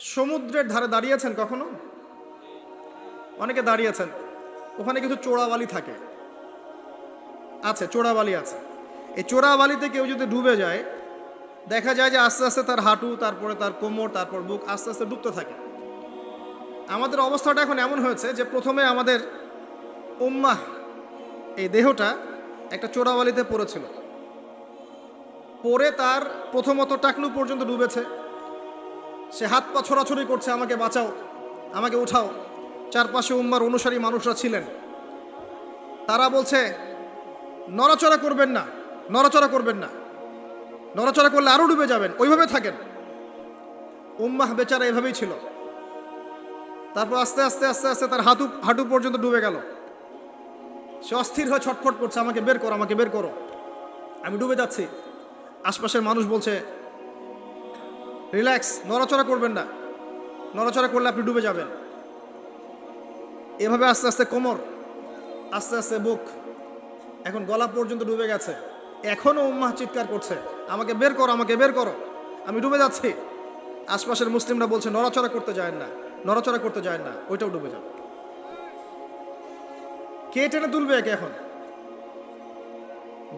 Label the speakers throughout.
Speaker 1: সমুদ্রের ধারে দাঁড়িয়েছেন কখনো? অনেকে দাঁড়িয়েছেন, ওখানে কিছু চোরাবালি থাকে, আছে চোরাবালি আছে। এই চোরাবালিতে কেউ যদি ডুবে যায়, দেখা যায় যে আস্তে আস্তে তার হাঁটু, তারপরে তার কোমর, তারপর বুক আস্তে আস্তে ডুবতে থাকে। আমাদের অবস্থাটা এখন এমন হয়েছে যে প্রথমে আমাদের উম্মাহ, এই দেহটা একটা চোরাবালিতে পড়েছিল, পরে তার প্রথমত টাকনু পর্যন্ত ডুবেছে। সে হাত পা ছোড়াছড়ি করছে, আমাকে বাঁচাও, আমাকে উঠাও। চারপাশে উম্মার অনুসারী মানুষরা ছিলেন, তারা বলছে নড়াচড়া করবেন না, নড়াচড়া করবেন না, নড়াচড়া করলে আরো ডুবে যাবেন, ওইভাবে থাকেন। উম্মাহ বেচারা এভাবেই ছিল। তারপর আস্তে আস্তে আস্তে আস্তে তার হাঁটু পর্যন্ত ডুবে গেল। সে অস্থির হয়ে ছটফট করছে, আমাকে বের করো, আমাকে বের করো, আমি ডুবে যাচ্ছি। আশপাশের মানুষ বলছে রিল্যাক্স, নড়াচড়া করবেন না, নড়াচড়া করলে আপনি ডুবে যাবেন। এভাবে আস্তে আস্তে কোমর, আস্তে আস্তে বুক, এখন গলা পর্যন্ত ডুবে গেছে। এখনও উম্মাহ চিৎকার করছে, আমাকে বের করো, আমাকে বের করো, আমি ডুবে যাচ্ছি। আশপাশের মুসলিমরা বলছে নড়াচড়া করতে যায় না, নড়াচড়া করতে যায় না, ওইটাও ডুবে যাবে। কে টেনে তুলবে একে এখন?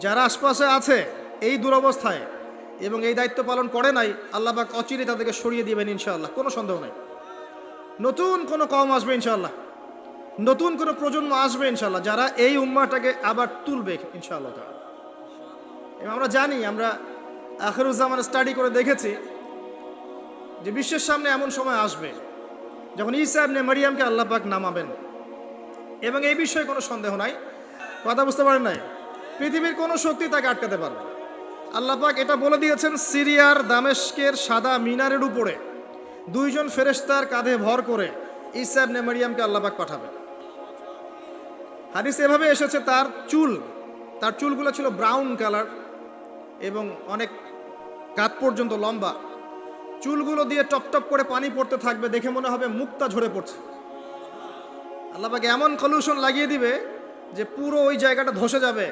Speaker 1: যারা আশপাশে আছে এই দুরবস্থায় এবং এই দায়িত্ব পালন করে নাই, আল্লাহ পাক অচিরে তাদেরকে সরিয়ে দিবেন ইনশাআল্লাহ, কোনো সন্দেহ নাই। নতুন কোনো কওম আসবে ইনশাআল্লাহ, নতুন কোনো প্রজন্ম আসবে ইনশাআল্লাহ, যারা এই উম্মাহটাকে আবার তুলবে ইনশাআল্লাহ। এবং আমরা জানি, আমরা আখিরুজ্জামান স্টাডি করে দেখেছি যে বিশ্বের সামনে এমন সময় আসবে যখন ঈসা ইবনে মারিয়ামকে আল্লাহ পাক নামাবেন, এবং এই বিষয়ে কোনো সন্দেহ নাই। কথা বুঝতে পারেন নাই? পৃথিবীর কোনো শক্তি তাকে আটকাতে পারবে। আল্লাহ পাক এটা বলে দিয়েছেন, সিরিয়ার দামেস্কের সাদা মিনারের উপরে দুইজন ফেরেশতার কাঁধে ভর করে ঈসা ইবনে মারিয়ামকে আল্লাহ পাক পাঠাবেন। হাদিস এভাবে এসেছে, তার চুলগুলো ছিল ব্রাউন কালার এবং অনেক কাঁধ পর্যন্ত লম্বা। চুলগুলো দিয়ে টপ টপ করে পানি পড়তে থাকবে, দেখে মনে হবে মুক্তা ঝরে পড়ছে। আল্লাহ পাক এমন কলুশন লাগিয়ে দিবে যে পুরো ওই জায়গাটা ধসে যাবে।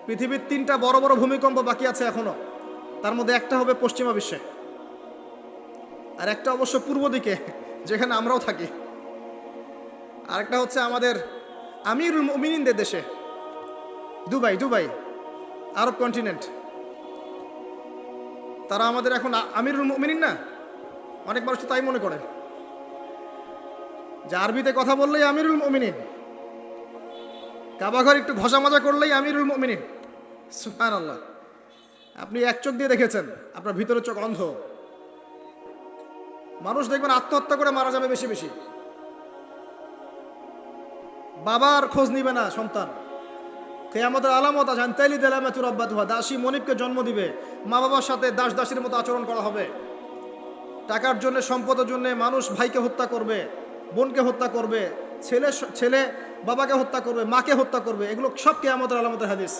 Speaker 1: পৃথিবীর 3টা বড় বড় ভূমিকম্প বাকি আছে এখনো, তার মধ্যে একটা হবে পশ্চিমা বিশ্বে, আর একটা অবশ্য পূর্ব দিকে যেখানে আমরাও থাকি, আরেকটা হচ্ছে আমাদের আমিরুল মুমিনিনদের দেশে, দুবাই, আরব কন্টিনেন্ট। তারা আমাদের এখন আমিরুল মুমিনিন না, অনেক মানুষ তো তাই মনে করে যে আরবিতে কথা বললেই আমিরুল মুমিনিন, কাবাঘর একটু ঘষা মাজা করলেই আমিরুল মুমিনিন। সুবহানাল্লাহ, আপনি এক চোখ দিয়ে দেখেছেন, আপনার ভিতরের চোখ অন্ধ। মানুষ দেখবেন আত্মহত্যা করে মারা যাবে বেশি বেশি, বাবার খোঁজ নিবে না সন্তান। কিয়ামতের আলামত আছে, আনতাইলি দালামাতু রাব্বাতুহা, দাসী মনিবকে জন্ম দিবে, মা বাবার সাথে দাস দাসীর মতো আচরণ করা হবে। টাকার জন্য, সম্পদের জন্য মানুষ ভাইকে হত্যা করবে, বোনকে হত্যা করবে, ছেলে বাবাকে হত্যা করবে, মাকে হত্যা করবে। এগুলো সব কিয়ামতের আলামতের হাদিস।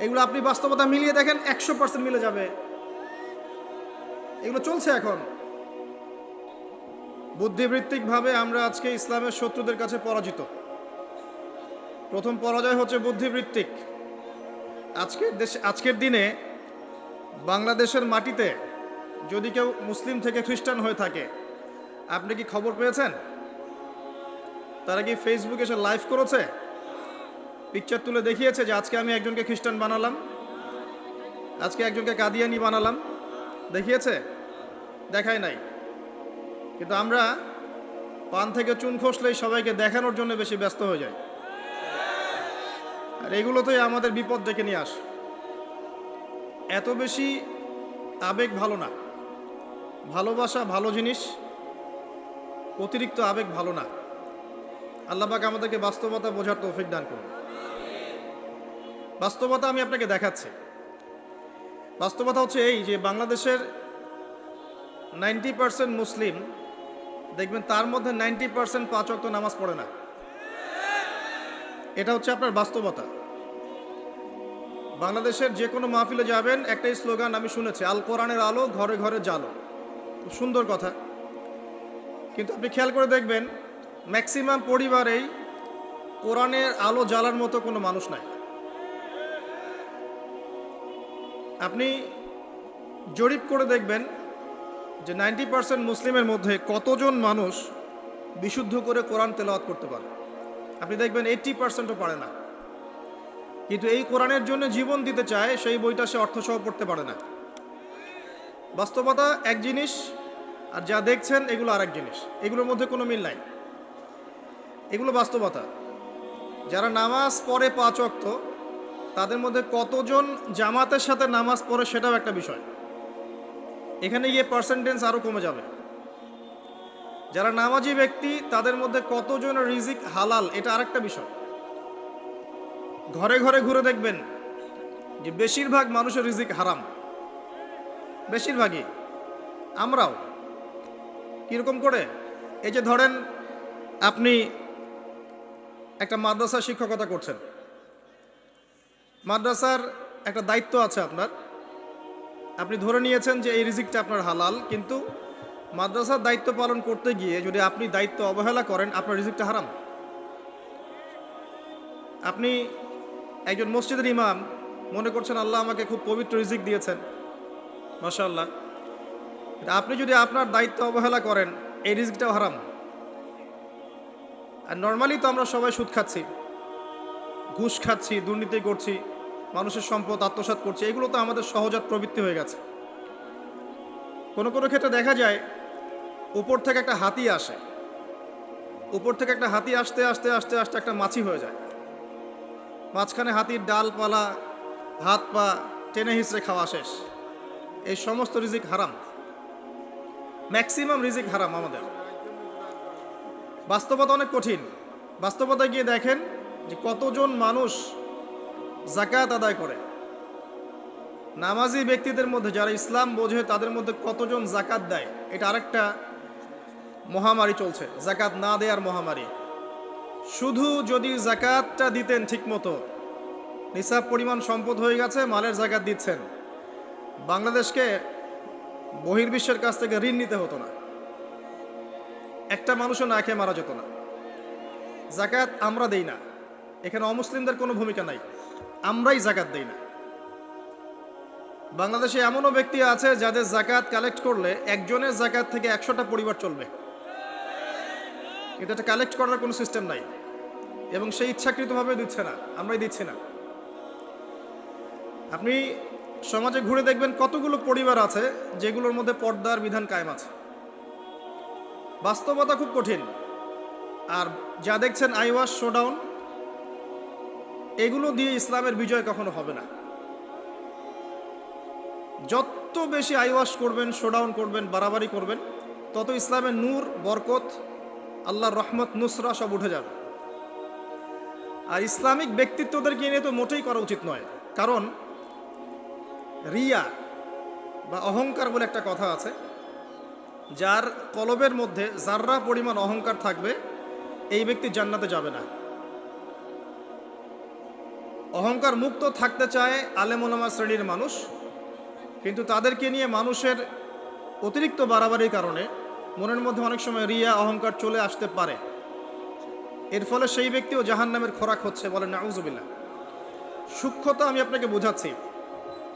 Speaker 1: এগুলো আপনি বাস্তবতা মিলিয়ে দেখেন, 100% মিলে যাবে। এগুলো চলছে এখন। বুদ্ধিবৃত্তিকভাবে আমরা আজকে ইসলামের শত্রুদের কাছে পরাজিত। প্রথম পরাজয় হচ্ছে বুদ্ধিবৃত্তিক। আজকের দিনে বাংলাদেশের মাটিতে যদি কেউ মুসলিম থেকে খ্রিস্টান হয়ে থাকে, আপনি কি খবর পেয়েছেন? তারা কি ফেসবুকে এসে লাইভ করেছে, পিকচার তুলে দেখিয়েছে যে আজকে আমি একজনকে খ্রিস্টান বানালাম, আজকে একজনকে কাদিয়ানি বানালাম? দেখিয়েছে? দেখায় নাই। কিন্তু আমরা পান থেকে চুন খসলেই সবাইকে দেখানোর জন্য বেশি ব্যস্ত হয়ে যায়, আর এগুলোতেই আমাদের বিপদ ডেকে নিয়ে আসে। এত বেশি আবেগ ভালো না, ভালোবাসা ভালো জিনিস, অতিরিক্ত আবেগ ভালো না। আল্লাহ পাক আমাদেরকে বাস্তবতা বোঝার তৌফিক দান করুন। বাস্তবতা আমি আপনাকে দেখাচ্ছি। বাস্তবতা হচ্ছে এই যে বাংলাদেশের 90% মুসলিম, দেখবেন তার মধ্যে 90% 5 ওয়াক্ত নামাজ পড়ে না। এটা হচ্ছে আপনার বাস্তবতা। বাংলাদেশের যে কোনো মাহফিলে যাবেন, একটাই স্লোগান আমি শুনেছি, আল কোরআনের আলো ঘরে ঘরে জ্বালো। খুব সুন্দর কথা, কিন্তু আপনি খেয়াল করে দেখবেন ম্যাক্সিমাম পরিবারেই কোরআনের আলো জ্বালার মতো কোনো মানুষ নাই। আপনি জরিপ করে দেখবেন যে 90% মুসলিমের মধ্যে কতজন মানুষ বিশুদ্ধ করে কোরআন তেলাওয়াত করতে পারে? আপনি দেখবেন 80%ও পারে না। কিন্তু এই কোরআনের জন্য জীবন দিতে চায়, সেই বইটা সে অর্থসহ পড়তে পারে না। বাস্তবতা এক জিনিস, আর যা দেখছেন এগুলো আরেক জিনিস। এগুলোর মধ্যে কোনো মিল নাই। এগুলো বাস্তবতা। যারা নামাজ পড়ে 5 ওয়াক্ত, তাদের মধ্যে কতজন জামাতের সাথে নামাজ পড়ে সেটাও একটা বিষয়। এখানে গিয়ে পার্সেন্টেজ আরও কমে যাবে। যারা নামাজি ব্যক্তি, তাদের মধ্যে কতজন রিজিক হালাল, এটা আরেকটা বিষয়। ঘরে ঘরে ঘুরে দেখবেন যে বেশিরভাগ মানুষের রিজিক হারাম, বেশিরভাগই। আমরাও কীরকম করে? এই যে ধরেন আপনি একটা মাদ্রাসা শিক্ষকতা করছেন, মাদ্রাসার একটা দায়িত্ব আছে আপনার। আপনি ধরে নিয়েছেন যে এই রিজিকটা আপনার হালাল, কিন্তু মাদ্রাসার দায়িত্ব পালন করতে গিয়ে যদি আপনি দায়িত্ব অবহেলা করেন, আপনার রিজিকটা হারাম। আপনি একজন মসজিদের ইমাম, মনে করছেন আল্লাহ আমাকে খুব পবিত্র রিজিক দিয়েছেন, মাশাআল্লাহ। আপনি যদি আপনার দায়িত্ব অবহেলা করেন, এই রিজিকটাও হারাম। আর নর্মালি তো আমরা সবাই সুদ খাচ্ছি, ঘুষ খাচ্ছি, দুর্নীতি করছি, মানুষের সম্পদ আত্মসাৎ করছি। এগুলো তো আমাদের সহজাত প্রবৃত্তি হয়ে গেছে। কোনো কোনো ক্ষেত্রে দেখা যায় উপর থেকে একটা হাতি আসে, উপর থেকে একটা হাতি আসতে আস্তে আস্তে আস্তে একটা মাছি হয়ে যায়। মাঝখানে হাতির ডালপালা, হাত পা টেনে হিঁচড়ে খাওয়া শেষ। এই সমস্ত রিজিক হারাম, ম্যাক্সিমাম রিজিক হারাম আমাদের। বাস্তবতা অনেক কঠিন। বাস্তবতায় গিয়ে দেখেন যে কতজন মানুষ যাকাত আদায় করে। নামাজি ব্যক্তিদের মধ্যে যারা ইসলাম বোঝে, তাদের মধ্যে কতজন যাকাত দেয়। এটা আরেকটা মহামারী চলছে, যাকাত না দেওয়ার মহামারী। শুধু যদি যাকাতটা দিতেন ঠিক মতো, নিসাব পরিমাণ সম্পদ হয়ে গেছে, মালের যাকাত দিচ্ছেন, বাংলাদেশকে বহির্বিশ্বের কাছ থেকে ঋণ নিতে হতো না, একটা মানুষও না খেয়ে মারা যেত না। যাকাত আমরা দেই না, এখানে অমুসলিমদের কোনো ভূমিকা নাই, আমরাই যাকাত দেই না। বাংলাদেশে এমনও ব্যক্তি আছে যাদের যাকাত কালেক্ট করলে একজনের যাকাত থেকে 100টা পরিবার চলবে। কিন্তু এটা কালেক্ট করার কোনো সিস্টেম নাই, এবং সেই ইচ্ছাকৃতভাবে দিচ্ছে না, আমরাই দিচ্ছি না। আপনি সমাজে ঘুরে দেখবেন কতগুলো পরিবার আছে যেগুলোর মধ্যে পর্দার বিধান কায়েম আছে। বাস্তবতা খুব কঠিন। আর যা দেখছেন আইওয়াশ, শোডাউন, এগুলো দিয়ে ইসলামের বিজয় কখনো হবে না। যত বেশি আইওয়াশ করবেন, শোডাউন করবেন, বাড়াবাড়ি করবেন, তত ইসলামের নূর, বরকত, আল্লাহর রহমত, নুসরা সব উঠে যাবে। আর ইসলামিক ব্যক্তিত্বদেরকে নিয়ে তো মোটেই করা উচিত নয়। কারণ রিয়া বা অহংকার বলে একটা কথা আছে, যার কলবের মধ্যে যাররা পরিমাণ অহংকার থাকবে, এই ব্যক্তি জান্নাতে যাবে না। অহংকার মুক্ত থাকতে চায় আলেম ওলামা শ্রেণীর মানুষ, কিন্তু তাদেরকে নিয়ে মানুষের অতিরিক্ত বাড়াবাড়ির কারণে মনের মধ্যে অনেক সময় রিয়া, অহংকার চলে আসতে পারে। এর ফলে সেই ব্যক্তিও জাহান্নামের খোরাক হচ্ছে, বলেন নাউজুবিল্লাহ। সূক্ষ্মতা আমি আপনাকে বোঝাচ্ছি।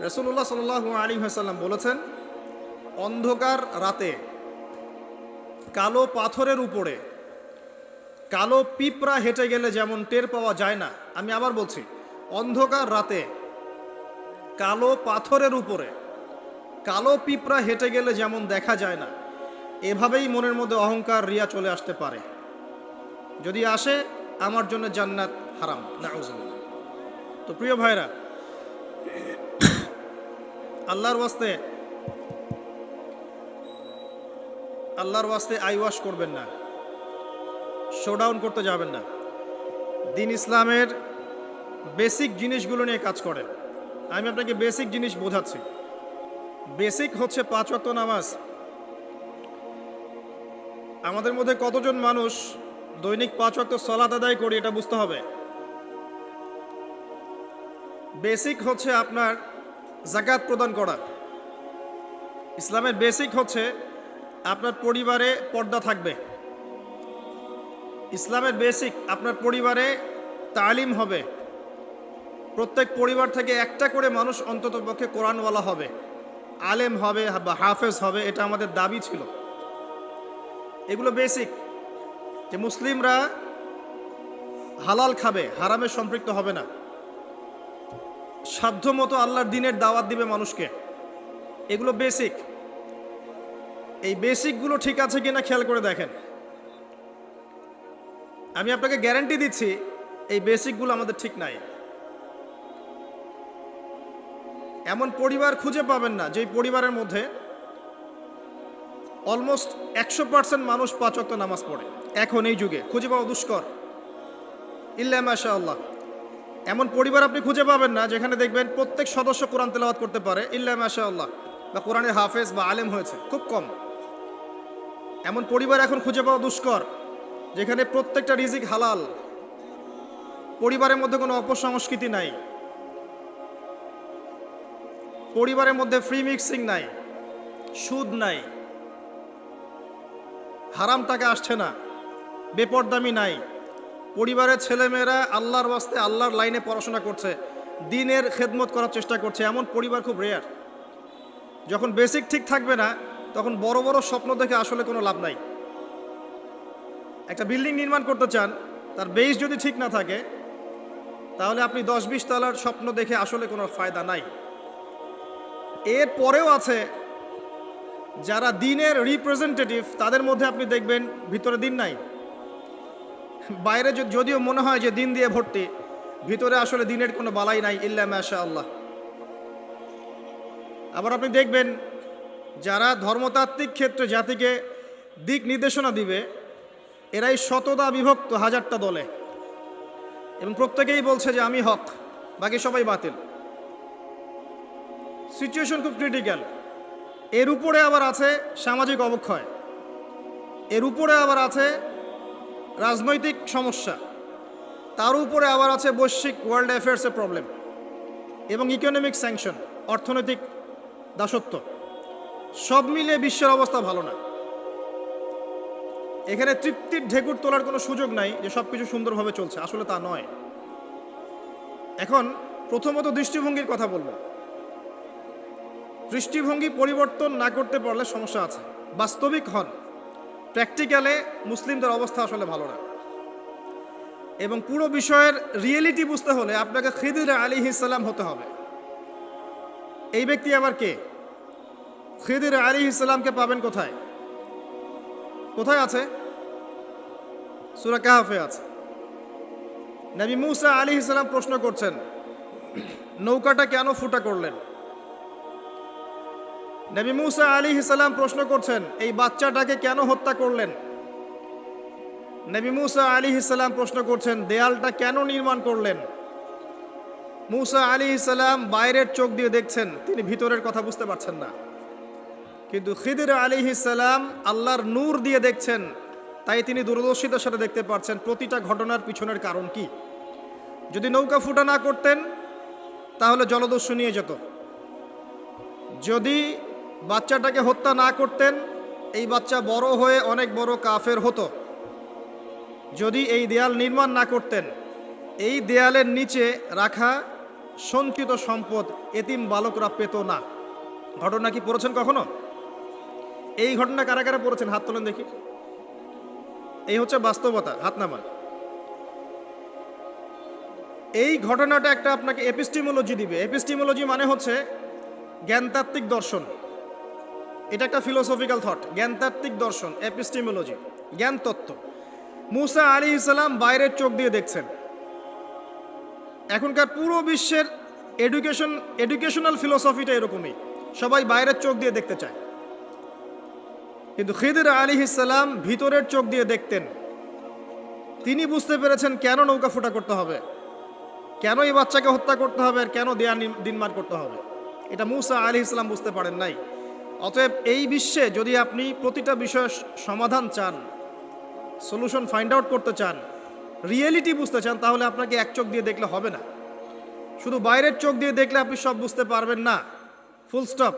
Speaker 1: রাসূলুল্লাহ সাল্লাল্লাহু আলাইহি ওয়াসাল্লাম বলেছেন, অন্ধকার রাতে কালো পাথরের উপরে কালো পিঁপড়া হেঁটে গেলে যেমন টের পাওয়া যায় না, আমি আবার বলছি, অন্ধকার রাতে কালো পাথরের উপরে কালো পিঁপড়া হেঁটে গেলে যেমন দেখা যায় না, এভাবেই মনের মধ্যে অহংকার, রিয়া চলে আসতে পারে। যদি আসে, আমার জন্য জান্নাত হারাম, নাউজুবিল্লাহ। তো প্রিয় ভাইরা, আল্লাহর ওয়াস্তে আইওয়াশ করবেন না, শোডাউন করতে যাবেন না। দ্বীন ইসলামের বেসিক জিনিসগুলো নিয়ে কাজ করেন। আমি আপনাকে বেসিক জিনিস বোঝাচ্ছি। বেসিক হচ্ছে 5 ওয়াক্ত নামাজ। আমাদের মধ্যে কতজন মানুষ দৈনিক 5 ওয়াক্ত সালাত আদায় করি, এটা বুঝতে হবে। বেসিক হচ্ছে আপনার যাকাত প্রদান করা। ইসলামের বেসিক হচ্ছে আপনার পরিবারে পর্দা থাকবে। ইসলামের বেসিক আপনার পরিবারে তালিম হবে। প্রত্যেক পরিবার থেকে একটা করে মানুষ অন্ততপক্ষে কোরআনওয়ালা হবে। আলেম হবে বা হাফেজ হবে, এটা আমাদের দাবি ছিল। এগুলো বেসিক, যে মুসলিমরা হালাল খাবে, হারামে সম্পৃক্ত হবে না, সাধ্যমতো আল্লাহর দ্বীনের দাওয়াত দিবে মানুষকে, এগুলো বেসিক। এই বেসিকগুলো ঠিক আছে কিনা খেয়াল করে দেখেন। আমি আপনাকে গ্যারান্টি দিচ্ছি এই বেসিকগুলো আমাদের ঠিক নাই। এমন পরিবার খুঁজে পাবেন না যেই পরিবারের মধ্যে অলমোস্ট 100% মানুষ 5 ওয়াক্ত নামাজ পড়ে। এখন এই যুগে খুঁজে পাওয়া দুষ্কর, ইল্লা মাশাআল্লাহ। এমন পরিবার আপনি খুঁজে পাবেন না যেখানে দেখবেন প্রত্যেক সদস্য কোরআন তেলাওয়াত করতে পারে, ইল্লা মাশাআল্লাহ, বা কোরআনের হাফেজ বা আলেম হয়েছে, খুব কম। এমন পরিবার এখন খুঁজে পাওয়া দুষ্কর যেখানে প্রত্যেকটা রিজিক হালাল, পরিবারের মধ্যে কোনো অপসংস্কৃতি নাই, পরিবারের মধ্যে ফ্রি মিক্সিং নাই, সুদ নাই, হারাম টাকা আসছে না, বেপরদামি নাই, পরিবারের ছেলেমেয়েরা আল্লাহর ওয়াস্তে আল্লাহর লাইনে পড়াশোনা করছে, দ্বীনের খেদমত করার চেষ্টা করছে, এমন পরিবার খুব রেয়ার। যখন বেসিক ঠিক থাকবে না তখন বড় বড় স্বপ্ন দেখে আসলে কোনো লাভ নাই। একটা বিল্ডিং নির্মাণ করতে চান, তার বেস যদি ঠিক না থাকে তাহলে আপনি 10-20 তলার স্বপ্ন দেখে আসলে কোনো ফায়দা নাই। এর পরেও আছে যারা দ্বীনের রিপ্রেজেন্টেটিভ, তাদের মধ্যে আপনি দেখবেন ভিতরে দ্বীন নাই। বাইরে যদিও মনে হয় যে দ্বীন দিয়ে ভর্তি, ভিতরে আসলে দ্বীনের কোনো বালাই নাই, ইল্লা মাশাআল্লাহ। আবার আপনি দেখবেন যারা ধর্মতাত্ত্বিক ক্ষেত্রে জাতিকে দিক নির্দেশনা দিবে, এরাই শতদা বিভক্ত হাজারটা দলে, এবং প্রত্যেকেই বলছে যে আমি হক, বাকি সবাই বাতিল। সিচুয়েশন খুব ক্রিটিক্যাল। এর উপরে আবার আছে সামাজিক অবক্ষয়, এর উপরে আবার আছে রাজনৈতিক সমস্যা, তার উপরে আবার আছে বৈশ্বিক ওয়ার্ল্ড অ্যাফেয়ার্সের প্রবলেম এবং ইকোনমিক স্যাংশন, অর্থনৈতিক দাসত্ব। সব মিলে বিশ্বের অবস্থা ভালো না। এখানে তৃপ্তির ঢেকুর তোলার কোনো সুযোগ নাই যে সব কিছু সুন্দরভাবে চলছে, আসলে তা নয়। এখন প্রথমত দৃষ্টিভঙ্গির কথা বলবো। দৃষ্টিভঙ্গি পরিবর্তন না করতে পারলে সমস্যা আছে। বাস্তবিক হন, প্র্যাকটিক্যালে মুসলিমদের অবস্থা আসলে ভালো না। এবং পুরো বিষয়ের রিয়েলিটি বুঝতে হলে আপনাকে খিদির আলাইহিস সালাম হতে হবে। এই ব্যক্তি আবার কে? খিদির আলাইহিস সালামকে পাবেন কোথায়? কোথায় আছে? সূরা কাহফে আছে। নবী মুসা আলাইহিস সালাম প্রশ্ন করছেন, নৌকাটা কেন ফুটা করলেন? নবী মুসা আলাইহিস সালাম প্রশ্ন করছেন, এই বাচ্চাটাকে কেন হত্যা করলেন? নবী মুসা আলাইহিস সালাম প্রশ্ন করছেন, দেয়ালটা কেন নির্মাণ করলেন? মুসা আলাইহিস সালাম বাইরের চোখ দিয়ে দেখছেন, তিনি ভিতরের কথা বুঝতে পারছেন না। কিন্তু খিদির আলাইহিস সালাম আল্লাহর নূর দিয়ে দেখছেন, তাই তিনি দূরদর্শিতার সাথে দেখতে পাচ্ছেন প্রতিটা ঘটনার পিছনের কারণ কি। যদি নৌকা ফুটা না করতেন তাহলে জলদস্যু নিয়ে যেত। যদি বাচ্চাটাকে হত্যা না করতেন, এই বাচ্চা বড় হয়ে অনেক বড় কাফের হতো। যদি এই দেয়াল নির্মাণ না করতেন, এই দেয়ালের নিচে রাখা সঞ্চিত সম্পদ এতিম বালকরা পেত না। ঘটনা কি পড়েছেন কখনো? এই ঘটনা কারা কারা পড়েছেন? হাত তোলেন দেখি। এই হচ্ছে বাস্তবতা, হাত নামান। এই ঘটনাটা একটা আপনাকে এপিস্টিমোলজি দিবে। এপিস্টিমোলজি মানে হচ্ছে জ্ঞানতাত্ত্বিক দর্শন। এটা একটা ফিলোসফিক্যাল থট, জ্ঞানতাত্ত্বিক দর্শন, এপিস্টিমোলজি, জ্ঞান তত্ত্ব। মুসা আলাইহিস সালাম বাইরের চোখ দিয়ে দেখছেন। এখনকার পুরো বিশ্বের এডুকেশনাল ফিলোসফিটা এরকমই, সবাই বাইরের চোখ দিয়ে দেখতে চায়। কিন্তু খিদির আলাইহিস সালাম ভিতরের চোখ দিয়ে দেখতেন। তিনি বুঝতে পেরেছেন কেন নৌকা ফুটা করতে হবে, কেন এই বাচ্চাকে হত্যা করতে হবে, আর কেন দেয়া নির্মাণ করতে হবে। এটা মুসা আলাইহিস সালাম বুঝতে পারেন নাই। অতএব এই বিশ্বে যদি আপনি প্রতিটা বিষয়ের সমাধান চান, সলিউশন ফাইন্ড আউট করতে চান, রিয়েলিটি বুঝতে চান, তাহলে আপনাকে এক চোখ দিয়ে দেখলে হবে না। শুধু বাইরের চোখ দিয়ে দেখলে আপনি সব বুঝতে পারবেন না, ফুল স্টপ।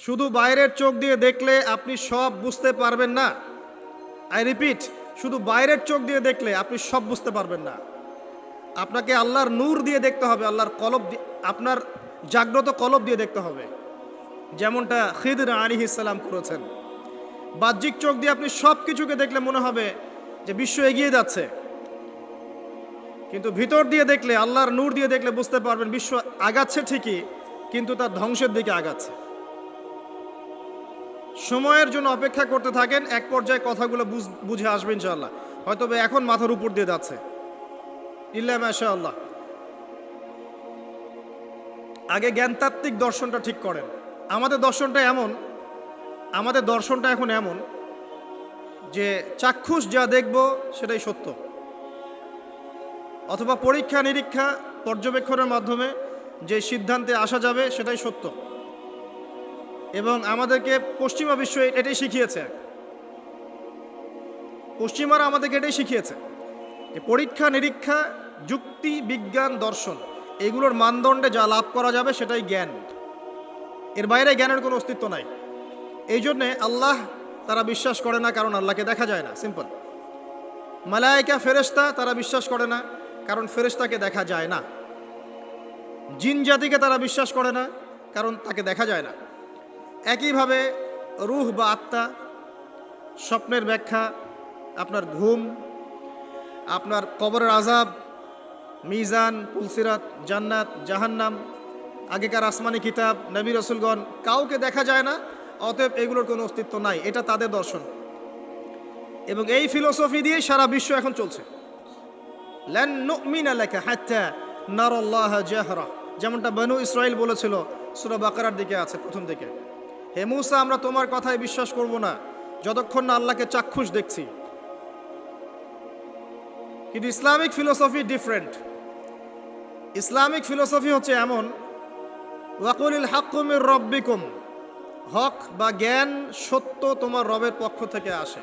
Speaker 1: শুধু বাইরের চোখ দিয়ে দেখলে আপনি সব বুঝতে পারবেন না। আই রিপিট, শুধু বাইরের চোখ দিয়ে দেখলে আপনি সব বুঝতে পারবেন না। আপনাকে আল্লাহর নূর দিয়ে দেখতে হবে, আল্লাহর কলব, আপনার জাগ্রত কলব দিয়ে দেখতে হবে। যেমনটা খিদর আলাইহিস সালাম করেছেন। বাহ্যিক চোখ দিয়ে আপনি সব কিছুকে দেখলে মনে হবে যে বিশ্ব এগিয়ে যাচ্ছে, কিন্তু ভিতর দিয়ে দেখলে, আল্লাহর নূর দিয়ে দেখলে বুঝতে পারবেন বিশ্ব আগাচ্ছে ঠিকই, কিন্তু তার ধ্বংসের দিকে আগাচ্ছে। সময়ের জন্য অপেক্ষা করতে থাকেন, এক পর্যায়ে কথাগুলো বুঝে আসবে ইনশাআল্লাহ। হয়তো এখন মাথার উপর দিয়ে যাচ্ছে, ইল্লা মাশাআল্লাহ। আগে জ্ঞানতাত্ত্বিক দর্শনটা ঠিক করেন। আমাদের দর্শনটা এখন এমন যে চাক্ষুষ যা দেখব সেটাই সত্য, অথবা পরীক্ষা নিরীক্ষা পর্যবেক্ষণের মাধ্যমে যে সিদ্ধান্তে আসা যাবে সেটাই সত্য। এবং আমাদেরকে পশ্চিমা বিশ্ব এটাই শিখিয়েছে, পশ্চিমারা আমাদেরকে এটাই শিখিয়েছে যে পরীক্ষা নিরীক্ষা, যুক্তি, বিজ্ঞান, দর্শন, এগুলোর মানদণ্ডে যা লাভ করা যাবে সেটাই জ্ঞান। এর বাইরে জ্ঞানের কোনো অস্তিত্ব নাই। এই জন্যে আল্লাহ তারা বিশ্বাস করে না, কারণ আল্লাহকে দেখা যায় না, সিম্পল। মালায়েকা, ফেরেশতা তারা বিশ্বাস করে না, কারণ ফেরেশতাকে দেখা যায় না। জিন জাতিকে তারা বিশ্বাস করে না, কারণ তাকে দেখা যায় না। একইভাবে রূহ বা আত্মা, স্বপ্নের ব্যাখ্যা, আপনার ঘুম, আপনার কবরের আযাব, মিজান, পুলসিরাত, জান্নাত, জাহান্নাম, আগেকার আসমানি কিতাব, নবী রাসূলগণ, কাউকে দেখা যায় না, অতএব এগুলোর কোনো অস্তিত্ব নাই। এটা তাদের দর্শন, এবং এই ফিলোসফি দিয়েই সারা বিশ্ব এখন চলছে। লান নুমিনা লাকা হাত্তা নারাল্লাহা জাহরা, যেমনটা বনু ইসরাইল বলেছিল, সূরা বাকারার দিকে আছে প্রথম দিকে, হে মূসা, আমরা তোমার কথায় বিশ্বাস করব না যতক্ষণ না আল্লাহকে চাক্ষুষ দেখছি। কিন্তু Islamic philosophy different. Islamic philosophy হচ্ছে এমন, ওয়াকুলিল হাক্কু মির রাব্বিকুম, হক বা জ্ঞান, সত্য তোমার রবের পক্ষ থেকে আসে।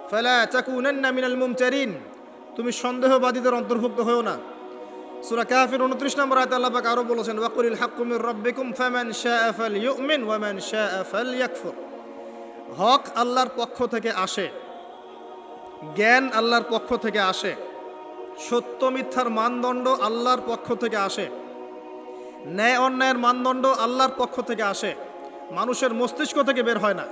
Speaker 1: ফালা তাকুনান্না মিনাল মুমতারিন, তুমি সন্দেহবাদীদের অন্তর্ভুক্ত হও না। সূরা কাফির 29 নম্বর আয়াতে আল্লাহ পাক আরো বলেছেন, ওয়াকুলিল হাক্কু মির রাব্বিকুম ফামান শাআ ফালইউমিন ওয়া মান শাআ ফালইয়াকফুর। হক আল্লাহর পক্ষ থেকে আসে, জ্ঞান আল্লাহর পক্ষ থেকে আসে, সত্য মিথ্যার মানদণ্ড আল্লাহর পক্ষ থেকে আসে, ন্যায় অন্যায়ের মানদণ্ড আল্লাহর পক্ষ থেকে আসে, মানুষের মস্তিষ্ক থেকে বের হয় না।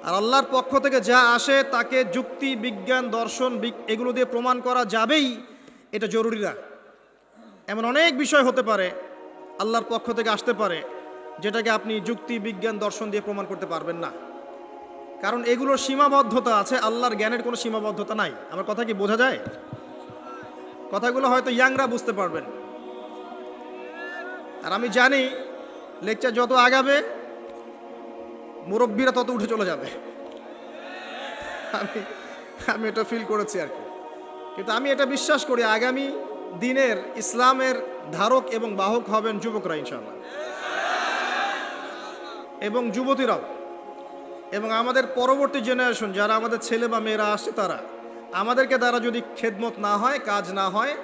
Speaker 1: আর আল্লাহর পক্ষ থেকে যা আসে তাকে যুক্তি, বিজ্ঞান, দর্শন এগুলো দিয়ে প্রমাণ করা যাবেই, এটা জরুরি না। এমন অনেক বিষয় হতে পারে আল্লাহর পক্ষ থেকে আসতে পারে যেটাকে আপনি যুক্তি, বিজ্ঞান, দর্শন দিয়ে প্রমাণ করতে পারবেন না, কারণ এগুলোর সীমাবদ্ধতা আছে, আল্লাহর জ্ঞানের কোনো সীমাবদ্ধতা নাই। আমার কথা কি বোঝা যায়? কথাগুলো হয়তো ইয়াংরা বুঝতে পারবেন। আর আমি জানি লেকচার যত আগাবে মুরব্বীরা তত উঠে চলে যাবে, আমি এটা ফিল করেছি আর কি। কিন্তু আমি এটা বিশ্বাস করি আগামী দিনের ইসলামের ধারক এবং বাহক হবেন যুবকরা ইনশাআল্লাহ, এবং যুবতীরাও, এবং আমাদের পরবর্তী জেনারেশন যারা আমাদের ছেলে বা মেয়েরা আসছে, তারা আমাদেরকে দ্বারা যদি খেদমত না হয়, কাজ না হয়,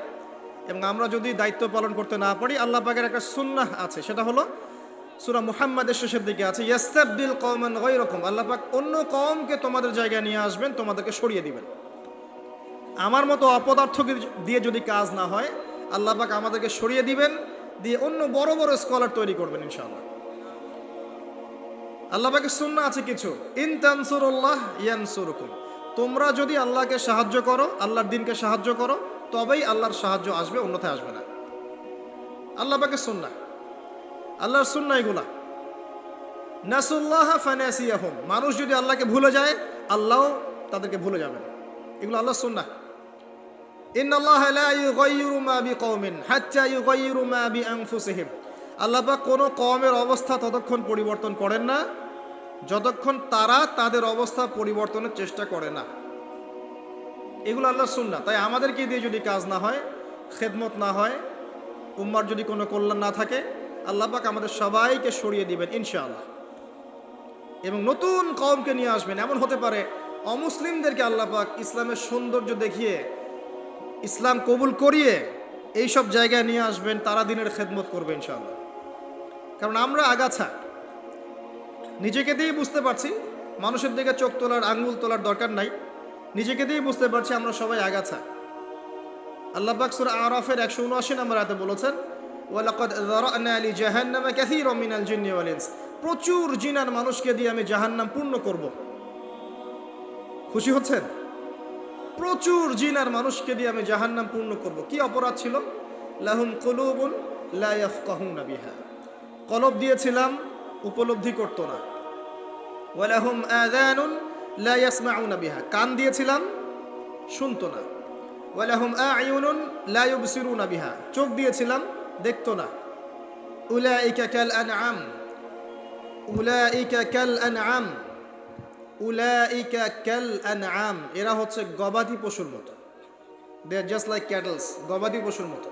Speaker 1: এবং আমরা যদি দায়িত্ব পালন করতে না পারি, আল্লাহ পাকের একটা সুন্নাহ আছে, সেটা হলো সূরা মুহাম্মাদের শেষের দিকে আছে, ইয়াস্তাবদিল কওমান গায়রাকুম, আল্লাহ পাক অন্য কওমকে তোমাদের জায়গায় নিয়ে আসবেন, তোমাদেরকে সরিয়ে দিবেন। আমার মতো অপদার্থ দিয়ে যদি কাজ না হয়, আল্লাহ পাক আমাদেরকে সরিয়ে দিবেন, দিয়ে অন্য বড় বড় স্কলার তৈরি করবেন ইনশাআল্লাহ। আল্লাহ পাকের সুন্নাহ আছে কিছু, ইন তানসুরুল্লাহ ইয়ানসুরকুম, তোমরা যদি আল্লাহকে সাহায্য করো, আল্লাহর দ্বীনকে সাহায্য করো, তবেই আল্লাহর সাহায্য আসবে, অন্যথায় আসবে না। আল্লাহ পাকের সুন্নাহ, আল্লাহর সুন্নাহ এগুলা। নাসুল্লাহ ফানাসিয়াহুম, মানুষ যদি আল্লাহকে ভুলে যায়, আল্লাহও তাদেরকে ভুলে যাবেন, এগুলো আল্লাহর সুন্নাহ। ইন্নাল্লাহা লা ইউগাইয়িরু মা বিকওমিন হাত্তা ইউগাইয়িরু মা বিআনফুসিহিম, আল্লাহ পাক কোনো কওমের অবস্থা ততক্ষণ পরিবর্তন করেন না যতক্ষণ তারা তাদের অবস্থা পরিবর্তনের চেষ্টা করে না। এগুলো আল্লাহর সুন্নাহ। তাই আমাদেরকে দিয়ে যদি কাজ না হয়, খেদমত না হয়, উম্মার যদি কোনো কল্যাণ না থাকে, আল্লাহ পাক আমাদের সবাইকে সরিয়ে দিবেন ইনশাআল্লাহ, এবং নতুন কওমকে নিয়ে আসবেন। এমন হতে পারে অমুসলিমদেরকে আল্লাহ পাক ইসলামের সৌন্দর্য দেখিয়ে, ইসলাম কবুল করিয়ে এইসব জায়গায় নিয়ে আসবেন, তারা দিনের খেদমত করবে ইনশাআল্লাহ। কারণ আমরা আগাছা, নিজেকে দিয়েই বুঝতে পারছি, মানুষের দিকে চোখ তোলার, আঙ্গুল তোলার দরকার নাই, নিজেকে দিয়েই বুঝতে পারছি আমরা সবাই আগাছা। আল্লাহ পাক সূরা আরাফের 179 নম্বর আয়াতে বলেছেন, ওয়ালাকাদ যারানা লিজাহান্নামা কাসীরাম মিনাল জিন্নি ওয়াল ইনস, প্রচুর জিন আর মানুষকে দিয়ে আমি জাহান্নাম পূর্ণ করব। খুশি হচ্ছেন? প্রচুর জিন আর মানুষকে দিয়ে আমি জাহান্নাম পূর্ণ করব। কি অপরাধ ছিল? লাহুম কুলুবুন লা ইয়াফকাহুনা বিহা, কলব দিয়েছিলাম উপলব্ধি করতো না। ওয়ালাহুম আযানুন লা ইয়াসমাউনা বিহা, কান দিয়েছিলাম শুনতো না। ওয়ালাহুম আ'য়ুনুন লা ইউবসিরুনা বিহা, চোখ দিয়েছিলাম দেখতো না। উলাইকা কাল আনআম, উলাইকা কাল আনআম, উলাইকা কাল আনআম, এরা হচ্ছে গবাদি পশুর মতো। দে আর জাস্ট লাইক ক্যাটলস, গবাদি পশুর মতো।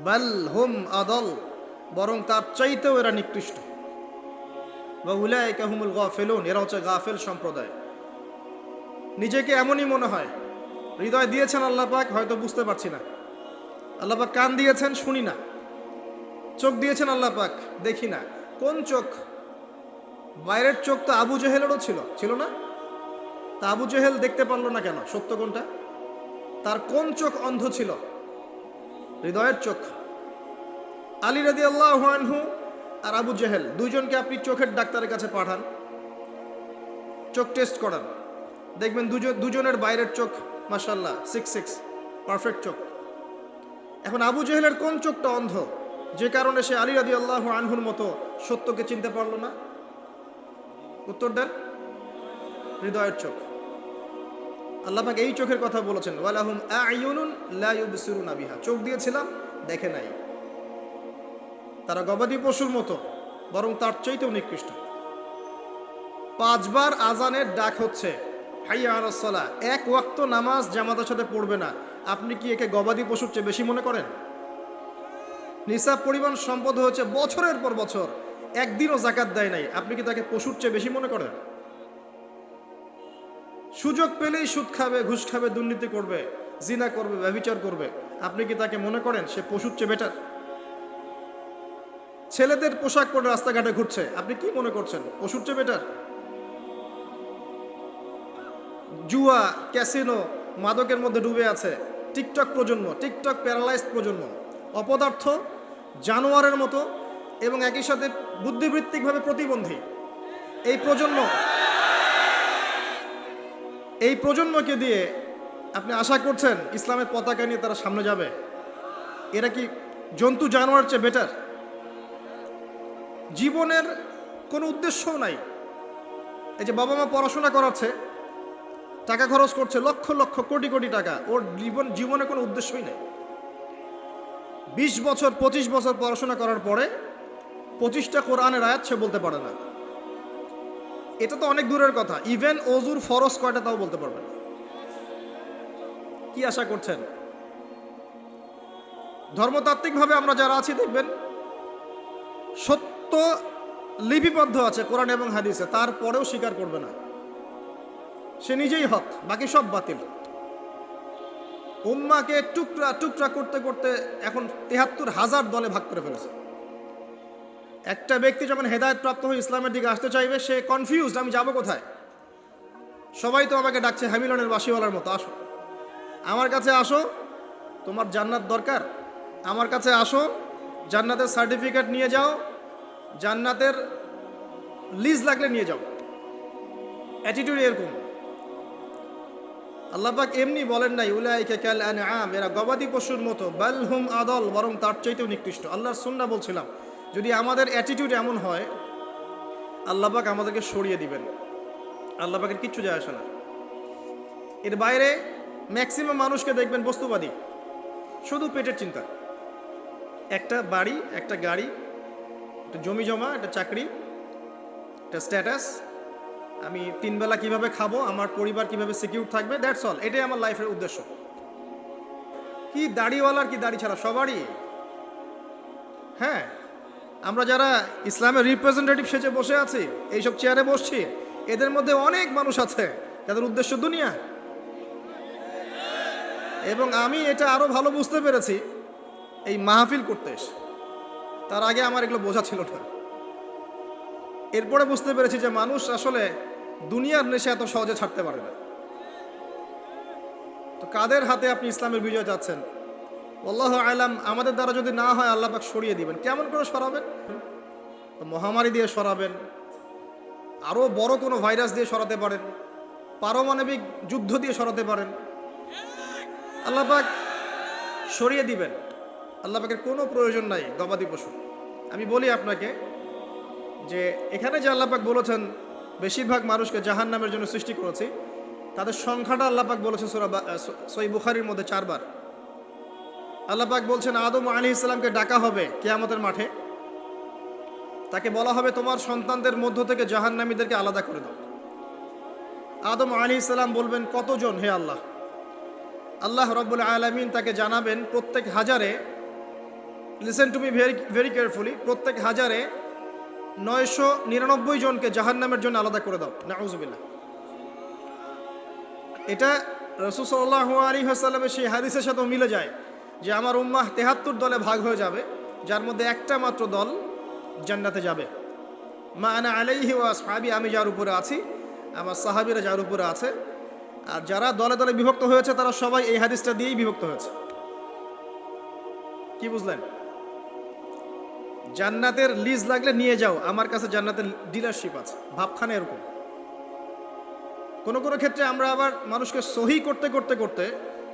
Speaker 1: বাল হুম আদল, বরং তার চাইতেও এরা নিকৃষ্ট। ওয়া উলাইকা হুমুল গাফিলুন, এরা হচ্ছে গাফেল সম্প্রদায়। নিজেকে এমনই মনে হয়, হৃদয় দিয়েছেন আল্লাহ পাক, হয়তো বুঝতে পারছি না। আল্লাহ পাক কান দিয়েছেন, শুনি না। চোখ দিয়েছেন আল্লাহ পাক, দেখি না। কোন চোখ? বাইরের চোখ তো আবু জেহেলেরও ছিল না? তা আবু জেহেল দেখতে পারলো না কেন? সত্য কোনটা? তার কোন চোখ অন্ধ ছিল? হৃদয়ের চোখ। আলী রাদিয়াল্লাহু আনহু আর আবু জেহেল, দুইজনকে আপনি চোখের ডাক্তারের কাছে পাঠান, চোখ টেস্ট করান, দেখবেন দুজনের বাইরের চোখ মাশাআল্লাহ 6 পারফেক্ট চোখ। এখন আবু জেহেলের কোন চোখটা অন্ধ, যে কারণে সে আলী রাদিয়াল্লাহু আনহুর মতো সত্যকে চিনতে পারলো না? উত্তর দেন। হৃদয়ের চোখ। আল্লাহ পাক এই চোখের কথা বলেছেন, ওয়ালাহুম আ'য়ুনুন লা ইউবসিরুনা বিহা, চোখ দিয়েছিলাম দেখে নাই। তারা গবাদি পশুর মতো, বরং তার চাইতেও নিকৃষ্ট। 5 বার আজানের ডাক হচ্ছে হাইয়া আলাস সালাহ, এক ওয়াক্ত নামাজ জামাতের সাথে পড়বে না, আপনি কি একে গবাদি পশুর চেয়ে বেশি মনে করেন? নিসাব পরিমাণ সম্পদ হয়েছে বছরের পর বছর, একদিনও যাকাত দেয় নাই, আপনি কি তাকে পশুর চেয়ে বেশি মনে করেন? সুযোগ পেলেই সুদ খাবে, ঘুষ খাবে, দুর্নীতি করবে, জিনা করবে, ব্যভিচার করবে, আপনি কি তাকে মনে করেন সে পশুর চেয়ে বেটার? ছেলেদের পোশাক পরে রাস্তাঘাটে ঘুরছে, আপনি কি মনে করছেন পশুর চেয়ে বেটার? জুয়া, ক্যাসিনো, মাদকের মধ্যে ডুবে আছে টিকটক প্রজন্ম, টিকটক প্যারালাইজড প্রজন্ম, অপদার্থ, জানোয়ারের মতো এবং একই সাথে বুদ্ধিবৃত্তিকভাবে প্রতিবন্ধী। এই প্রজন্মকে দিয়ে আপনি আশা করছেন ইসলামের পতাকা নিয়ে তারা সামনে যাবে? এরা কি জন্তু জানোয়ার চেয়ে বেটার? জীবনের কোনো উদ্দেশ্যও নাই। এই যে বাবা মা পড়াশোনা করাচ্ছে, টাকা খরচ করছে লক্ষ লক্ষ কোটি কোটি টাকা, ওর জীবনে কোনো উদ্দেশ্যই নেই। 20 বছর 25 বছর পড়াশোনা করার পরে 25টা কোরআনের আয়াত সে বলতে পারে না। এটা তো অনেক দূরের কথা, ইভেন ওজুর ফরজ কয়টা তাও বলতে পারবে না। কি আশা করছেন? ধর্মতাত্ত্বিকভাবে আমরা যারা আছি দেখবেন সত্য লিপিবদ্ধ আছে কোরআন এবং হাদিসে, তারপরেও স্বীকার করবে না। সে নিজেই হক, বাকি সব বাতিল। উম্মাকে টুকরা টুকরা করতে করতে এখন 73,000 দলে ভাগ করে ফেলেছে। একটা ব্যক্তি যখন হেদায়েত প্রাপ্ত হয়ে ইসলামের দিকে আসতে চাইবে, সে কনফিউজড, আমি যাব কোথায়? সবাই তো আমাকে ডাকছে হ্যামিলনের বাসিওয়ালার মতো, আসো আমার কাছে, আসো তোমার জান্নাত দরকার, আমার কাছে আসো, জান্নাতের সার্টিফিকেট নিয়ে যাও, জান্নাতের লিজ লাগলে নিয়ে যাও। অ্যাটিটিউড এরকম। আল্লাহ পাক এমনি বলেন নাই উলাইকা কাল আনআম, এরা গবাদি পশুর মতো, বাল হুম আদল, বরং তার চাইতেও নিকৃষ্ট। আল্লাহর সুন্নাহ বলছিলাম, যদি আমাদের অ্যাটিটিউড এমন হয়, আল্লাহ পাক আমাদেরকে সরিয়ে দিবেন। আল্লাহ পাকের কিচ্ছু যায় আসে না। এর বাইরে ম্যাক্সিমাম মানুষকে দেখবেন বস্তুবাদী, শুধু পেটের চিন্তা। একটা বাড়ি, একটা গাড়ি, একটা জমি জমা, একটা চাকরি, একটা স্ট্যাটাস, আমি 3 বেলা কিভাবে খাবো, আমার পরিবার কিভাবে সিকিউর থাকবে, দ্যাটস অল। এটাই আমার লাইফের উদ্দেশ্য। কি দাড়িওয়ালার কি দাড়ি ছাড়া, সবারই। হ্যাঁ, আমরা যারা ইসলামের রিপ্রেজেন্টেটিভ সেজে বসে আছি, এইসব চেয়ারে বসছি, এদের মধ্যে অনেক মানুষ আছে যাদের উদ্দেশ্য দুনিয়া। এবং আমি এটা আরো ভালো বুঝতে পেরেছি এই মাহফিল করতে এসে। তার আগে আমার এগুলো বোঝা ছিল না। এরপরে বুঝতে পেরেছি যে মানুষ আসলে দুনিয়ার নেশা এত সহজে ছাড়তে পারে না। তো কাদের হাতে আপনি ইসলামের বিজয় চাচ্ছেন? আল্লাহু আলাম, আমাদের দ্বারা যদি না হয় আল্লাহ পাক সরিয়ে দিবেন। কেমন করে সরাবেন? মহামারী দিয়ে সরাবেন, আরও বড় কোনো ভাইরাস দিয়ে সরাতে পারেন, পারমাণবিক যুদ্ধ দিয়ে সরাতে পারেন, আল্লাহ পাক সরিয়ে দিবেন। আল্লাহ পাকের কোনো প্রয়োজন নাই গবাদি পশু। আমি বলি আপনাকে যে এখানে যে আল্লাহ পাক বলেছেন বেশিরভাগ মানুষকে জাহান্নামের জন্য সৃষ্টি করেছি, তাদের সংখ্যাটা আল্লাহ পাক বলেছেন সূরা সহিহ বুখারীর মধ্যে 4 বার। আল্লাহ পাক বলছেন আদম আলাইহিস সালামকে ডাকা হবে কিয়ামতের মাঠে, তাকে বলা হবে তোমার সন্তানদের মধ্য থেকে জাহান্নামীদেরকে আলাদা করে দাও। আদম আলাইহিস সালাম বলবেন কতজন হে আল্লাহ? আল্লাহ রাব্বুল আলামিন তাকে জানাবেন প্রত্যেক হাজারে, listen to me very very carefully, প্রত্যেক হাজারে 999 জনকে জাহান্নামের জন্য আলাদা করে দাও। নাউযুবিল্লাহ। এটা রাসূল সাল্লাল্লাহু আলাইহি ওয়াসাল্লামের সেই হাদিসের সাথে মিলে যায় যে আমার উম্মাহ 73 দলে ভাগ হয়ে যাবে, যার মধ্যে একটা মাত্র দল জান্নাতে যাবে। মা আনা আলাইহি ওয়া আসহাবি, আমি যার উপরে আছি, আমার সাহাবীরা যার উপরে আছে। আর যারা দলে দলে বিভক্ত হয়েছে তারা সবাই এই হাদিসটা দিয়েই বিভক্ত হয়েছে। কি বুঝলেন? জান্নাতের লিজ লাগলে নিয়ে যাও, আমার কাছে জান্নাতের ডিলারশিপ আছে, ভাবখানে এরকম। কোন কোন ক্ষেত্রে আমরা আবার মানুষকে সহি করতে করতে করতে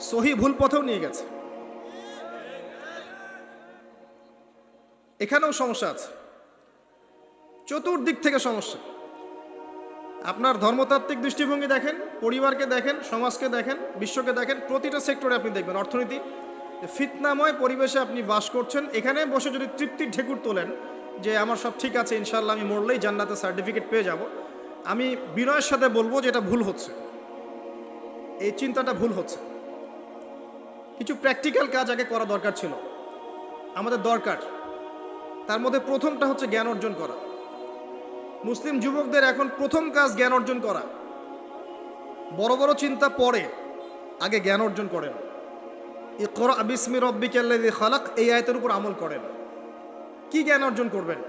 Speaker 1: সহি ভুল পথেও নিয়ে গেছে। এখানেও সমস্যা আছে, চতুর্দিক থেকে সমস্যা। আপনার ধর্মতাত্ত্বিক দৃষ্টিভঙ্গি দেখেন, পরিবারকে দেখেন, সমাজকে দেখেন, বিশ্বকে দেখেন, প্রতিটা সেক্টরে আপনি দেখবেন অর্থনীতি, ফিতনাময় পরিবেশে আপনি বাস করছেন। এখানে বসে যদি তৃপ্তির ঢেকুর তোলেন যে আমার সব ঠিক আছে, ইনশাআল্লাহ আমি মরলেই জান্নাতের সার্টিফিকেট পেয়ে যাব, আমি বিনয়ের সাথে বলবো যে এটা ভুল হচ্ছে, এই চিন্তাটা ভুল হচ্ছে। কিছু প্র্যাকটিক্যাল কাজ আগে করা দরকার ছিল, আমাদের দরকার। তার মধ্যে প্রথমটা হচ্ছে জ্ঞান অর্জন করা। মুসলিম যুবকদের এখন প্রথম কাজ জ্ঞান অর্জন করা। বড় বড় চিন্তা পরে, আগে জ্ঞান অর্জন করেন। ইকরা বিসমি রাব্বিকাল্লাযী খালাক, এই আয়াতের উপর আমল করেন। কি জ্ঞান অর্জন করবেন?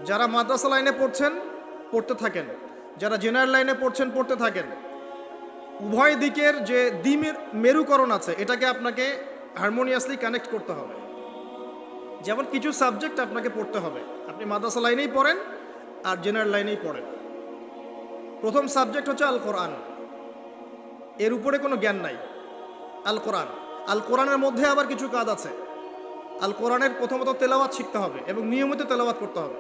Speaker 1: যারা মাদ্রাসা লাইনে পড়ছেন পড়তে থাকেন, যারা জেনারেল লাইনে পড়ছেন পড়তে থাকেন। উভয় দিকের যে মেরুকরণ আছে এটাকে আপনাকে হারমোনিয়াসলি কানেক্ট করতে হবে। যেমন কিছু সাবজেক্ট আপনাকে পড়তে হবে, আপনি মাদ্রাসা লাইনেই পড়েন আর জেনারেল লাইনেই পড়েন। প্রথম সাবজেক্ট হচ্ছে আল কোরআন, এর উপরে কোনো জ্ঞান নাই। আল কোরআন, আল কোরআনের মধ্যে আবার কিছু কাজ আছে। আল কোরআনের প্রথমত তেলাওয়াত শিখতে হবে এবং নিয়মিত তেলাওয়াত করতে হবে।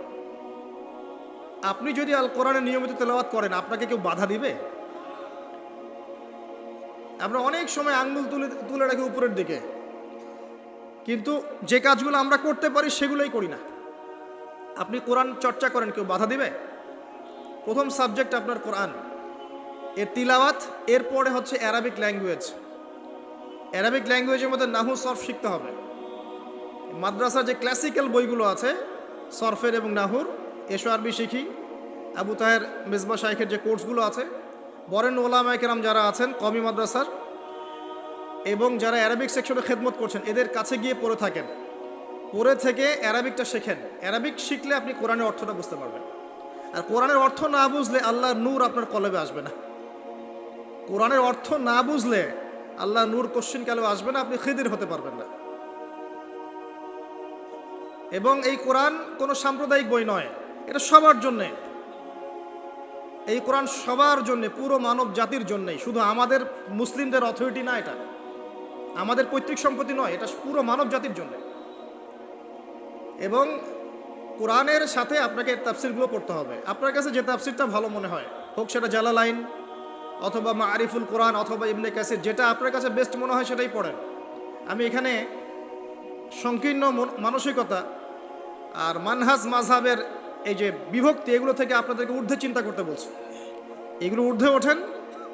Speaker 1: আপনি যদি আল কোরআনের নিয়মিত তেলাওয়াত করেন, আপনাকে কেউ বাধা দিবে? আমরা অনেক সময় আঙ্গুল তুলে রাখি উপরের দিকে, কিন্তু যে কাজগুলো আমরা করতে পারি সেগুলোই করি না। আপনি কোরআন চর্চা করেন, কেউ বাধা দিবে? প্রথম সাবজেক্ট আপনার কোরআন, এর তিলাওয়াত। এরপরে হচ্ছে অ্যারাবিক ল্যাঙ্গুয়েজ। অ্যারাবিক ল্যাঙ্গুয়েজের মধ্যে নাহু সরফ শিখতে হবে। মাদ্রাসার যে ক্লাসিক্যাল বইগুলো আছে সরফের এবং নাহুর, এসো আরবি শিখি, আবু তাহের মেজবা শাইখের যে কোর্সগুলো আছে, বরেন ওলামায়ে কেরাম যারা আছেন কওমি মাদ্রাসার এবং যারা অ্যারাবিক সেকশনে খেদমত করছেন, এদের কাছে গিয়ে পড়ে থাকেন, পড়ে থেকে অ্যারাবিকটা শেখেন। অ্যারাবিক শিখলে আপনি কোরআনের অর্থটা বুঝতে পারবেন। আর কোরআনের অর্থ না বুঝলে আল্লাহর নূর আপনার কলবে আসবে না। কোরআনের অর্থ না বুঝলে আল্লাহ নূর কোশ্চিন কালেও আসবে না, আপনি খিদির হতে পারবেন না। এবং এই কোরআন কোনো সাম্প্রদায়িক বই নয়, এটা সবার জন্যে। এই কোরআন সবার জন্যে, পুরো মানব জাতির জন্যেই, শুধু আমাদের মুসলিমদের অথরিটি না, এটা আমাদের পৈতৃক সম্পত্তি নয়, এটা পুরো মানব জাতির জন্য। এবং কোরআনের সাথে আপনাকে তাফসিরগুলো পড়তে হবে। আপনার কাছে যে তাফসিরটা ভালো মনে হয়, হোক সেটা জালালাইন অথবা মারিফুল কোরআন অথবা ইবনে কাসির, যেটা আপনার কাছে বেস্ট মনে হয় সেটাই পড়েন। আমি এখানে সংকীর্ণ মানসিকতা আর মানহাজ মাযহাবের এই যে বিভক্তি, এগুলো থেকে আপনাদেরকে ঊর্ধ্বে চিন্তা করতে বলছি। এগুলো ঊর্ধ্বে ওঠেন,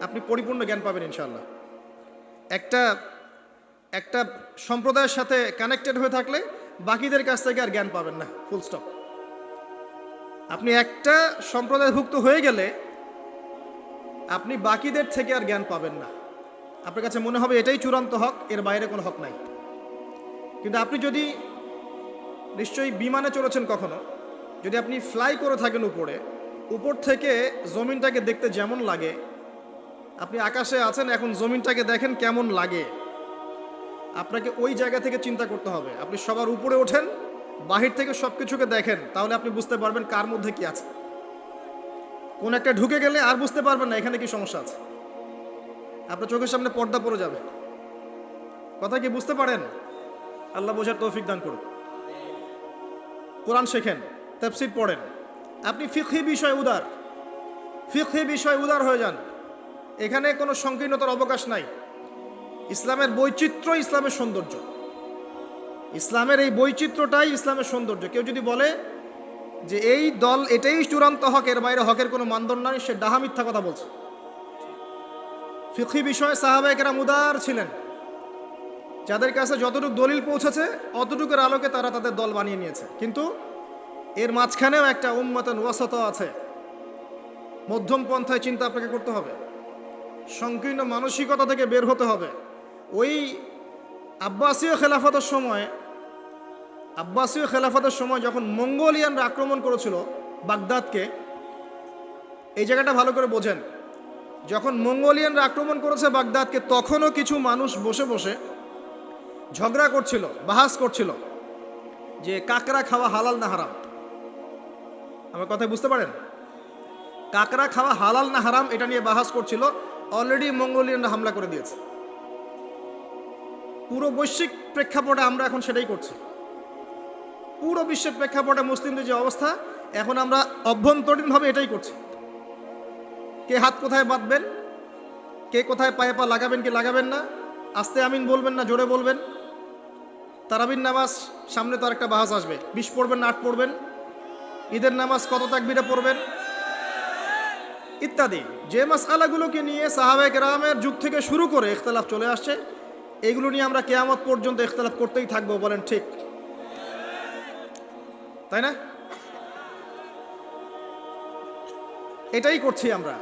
Speaker 1: আপনি পরিপূর্ণ জ্ঞান পাবেন ইনশাআল্লাহ। একটা সম্প্রদায়ের সাথে কানেক্টেড হয়ে থাকলে বাকিদের কাছ থেকে আর জ্ঞান পাবেন না, ফুল স্টপ। আপনি একটা সম্প্রদায়ভুক্ত হয়ে গেলে আপনি বাকিদের থেকে আর জ্ঞান পাবেন না। আপনার কাছে মনে হবে এটাই চূড়ান্ত হক, এর বাইরে কোনো হক নাই। কিন্তু আপনি যদি, নিশ্চয়ই বিমানে চড়েছেন কখনো, যদি আপনি ফ্লাই করে থাকেন উপর থেকে জমিনটাকে দেখতে যেমন লাগে, আপনি আকাশে আছেন, এখন জমিনটাকে দেখেন কেমন লাগে। আপনাকে ওই জায়গা থেকে চিন্তা করতে হবে। আপনি সবার উপরে ওঠেন, বাহির থেকে সব কিছুকে দেখেন, তাহলে আপনি বুঝতে পারবেন কার মধ্যে কি আছে। কোন একটা ঢুকে গেলে আর বুঝতে পারবেন না এখানে কি সমস্যা আছে। আপনার চোখের সামনে পর্দা পড়ে যাবে। কথা কি বুঝতে পারেন? আল্লাহ বোঝার তৌফিক দান করুন। কোরআন শেখেন, তাফসীর পড়েন। আপনি ফিকহি বিষয় উদার হয়ে যান। এখানে কোনো সংকীর্ণতার অবকাশ নাই। ইসলামের বৈচিত্র্য ইসলামের সৌন্দর্য। ইসলামের এই বৈচিত্র্যটাই ইসলামের সৌন্দর্য। কেউ যদি বলে যে এই দল এটাই চূড়ান্ত হক, এর বাইরে হকের কোনো মানদণ্ড নাই, সে ডাহা মিথ্যা কথা বলছে। ফিকহি বিষয়ে সাহাবায়ে কেরাম উদার ছিলেন। যাদের কাছে যতটুকু দলিল পৌঁছেছে অতটুকুর আলোকে তারা তাদের দল বানিয়ে নিয়েছে। কিন্তু এর মাঝখানেও একটা উম্মাতুন ওয়াসাতা আছে। মধ্যম পন্থায় চিন্তা আপনাকে করতে হবে, সংকীর্ণ মানসিকতা থেকে বের হতে হবে। ওই আব্বাসীয় খেলাফতের সময় যখন মঙ্গোলিয়ানরা আক্রমণ করেছিল বাগদাদকে, এই জায়গাটা ভালো করে বোঝেন। যখন মঙ্গোলিয়ানরা আক্রমণ করেছে বাগদাদকে, তখনও কিছু মানুষ বসে বসে ঝগড়া করছিল, বাহাস করছিল যে কাকড়া খাওয়া হালাল না হারাম। আমার কথা বুঝতে পারেন? কাকড়া খাওয়া হালাল না হারাম এটা নিয়ে বাহাস করছিল। অলরেডি মঙ্গোলিয়ানরা হামলা করে দিয়েছে। পুরো বৈশ্বিক প্রেক্ষাপটে আমরা এখন সেটাই করছি। পুরো বিশ্বের প্রেক্ষাপটে মুসলিমদের যে অবস্থা, এখন আমরা অভ্যন্তরীণভাবে এটাই করছি। কে হাত কোথায় বাঁধবেন, কে কোথায় পায়ে পা লাগাবেন কি লাগাবেন না, আস্তে আমিন বলবেন না জোরে বলবেন, তারাবির নামাজ সামনে তো আরেকটা বাহাস আসবে, 20 পড়বেন না 8 পড়বেন, ঈদের নামাজ কত তাকবীরে পড়বেন ইত্যাদি। যে মাসআলাগুলোকে নিয়ে সাহাবায়ে কেরামের যুগ থেকে শুরু করে ইখতিলাফ চলে আসছে, এগুলো নিয়ে আমরা কিয়ামত পর্যন্ত ইখতিলাফ করতেই থাকবো। বলেন ঠিক, তাই না? এটাই করছি আমরা।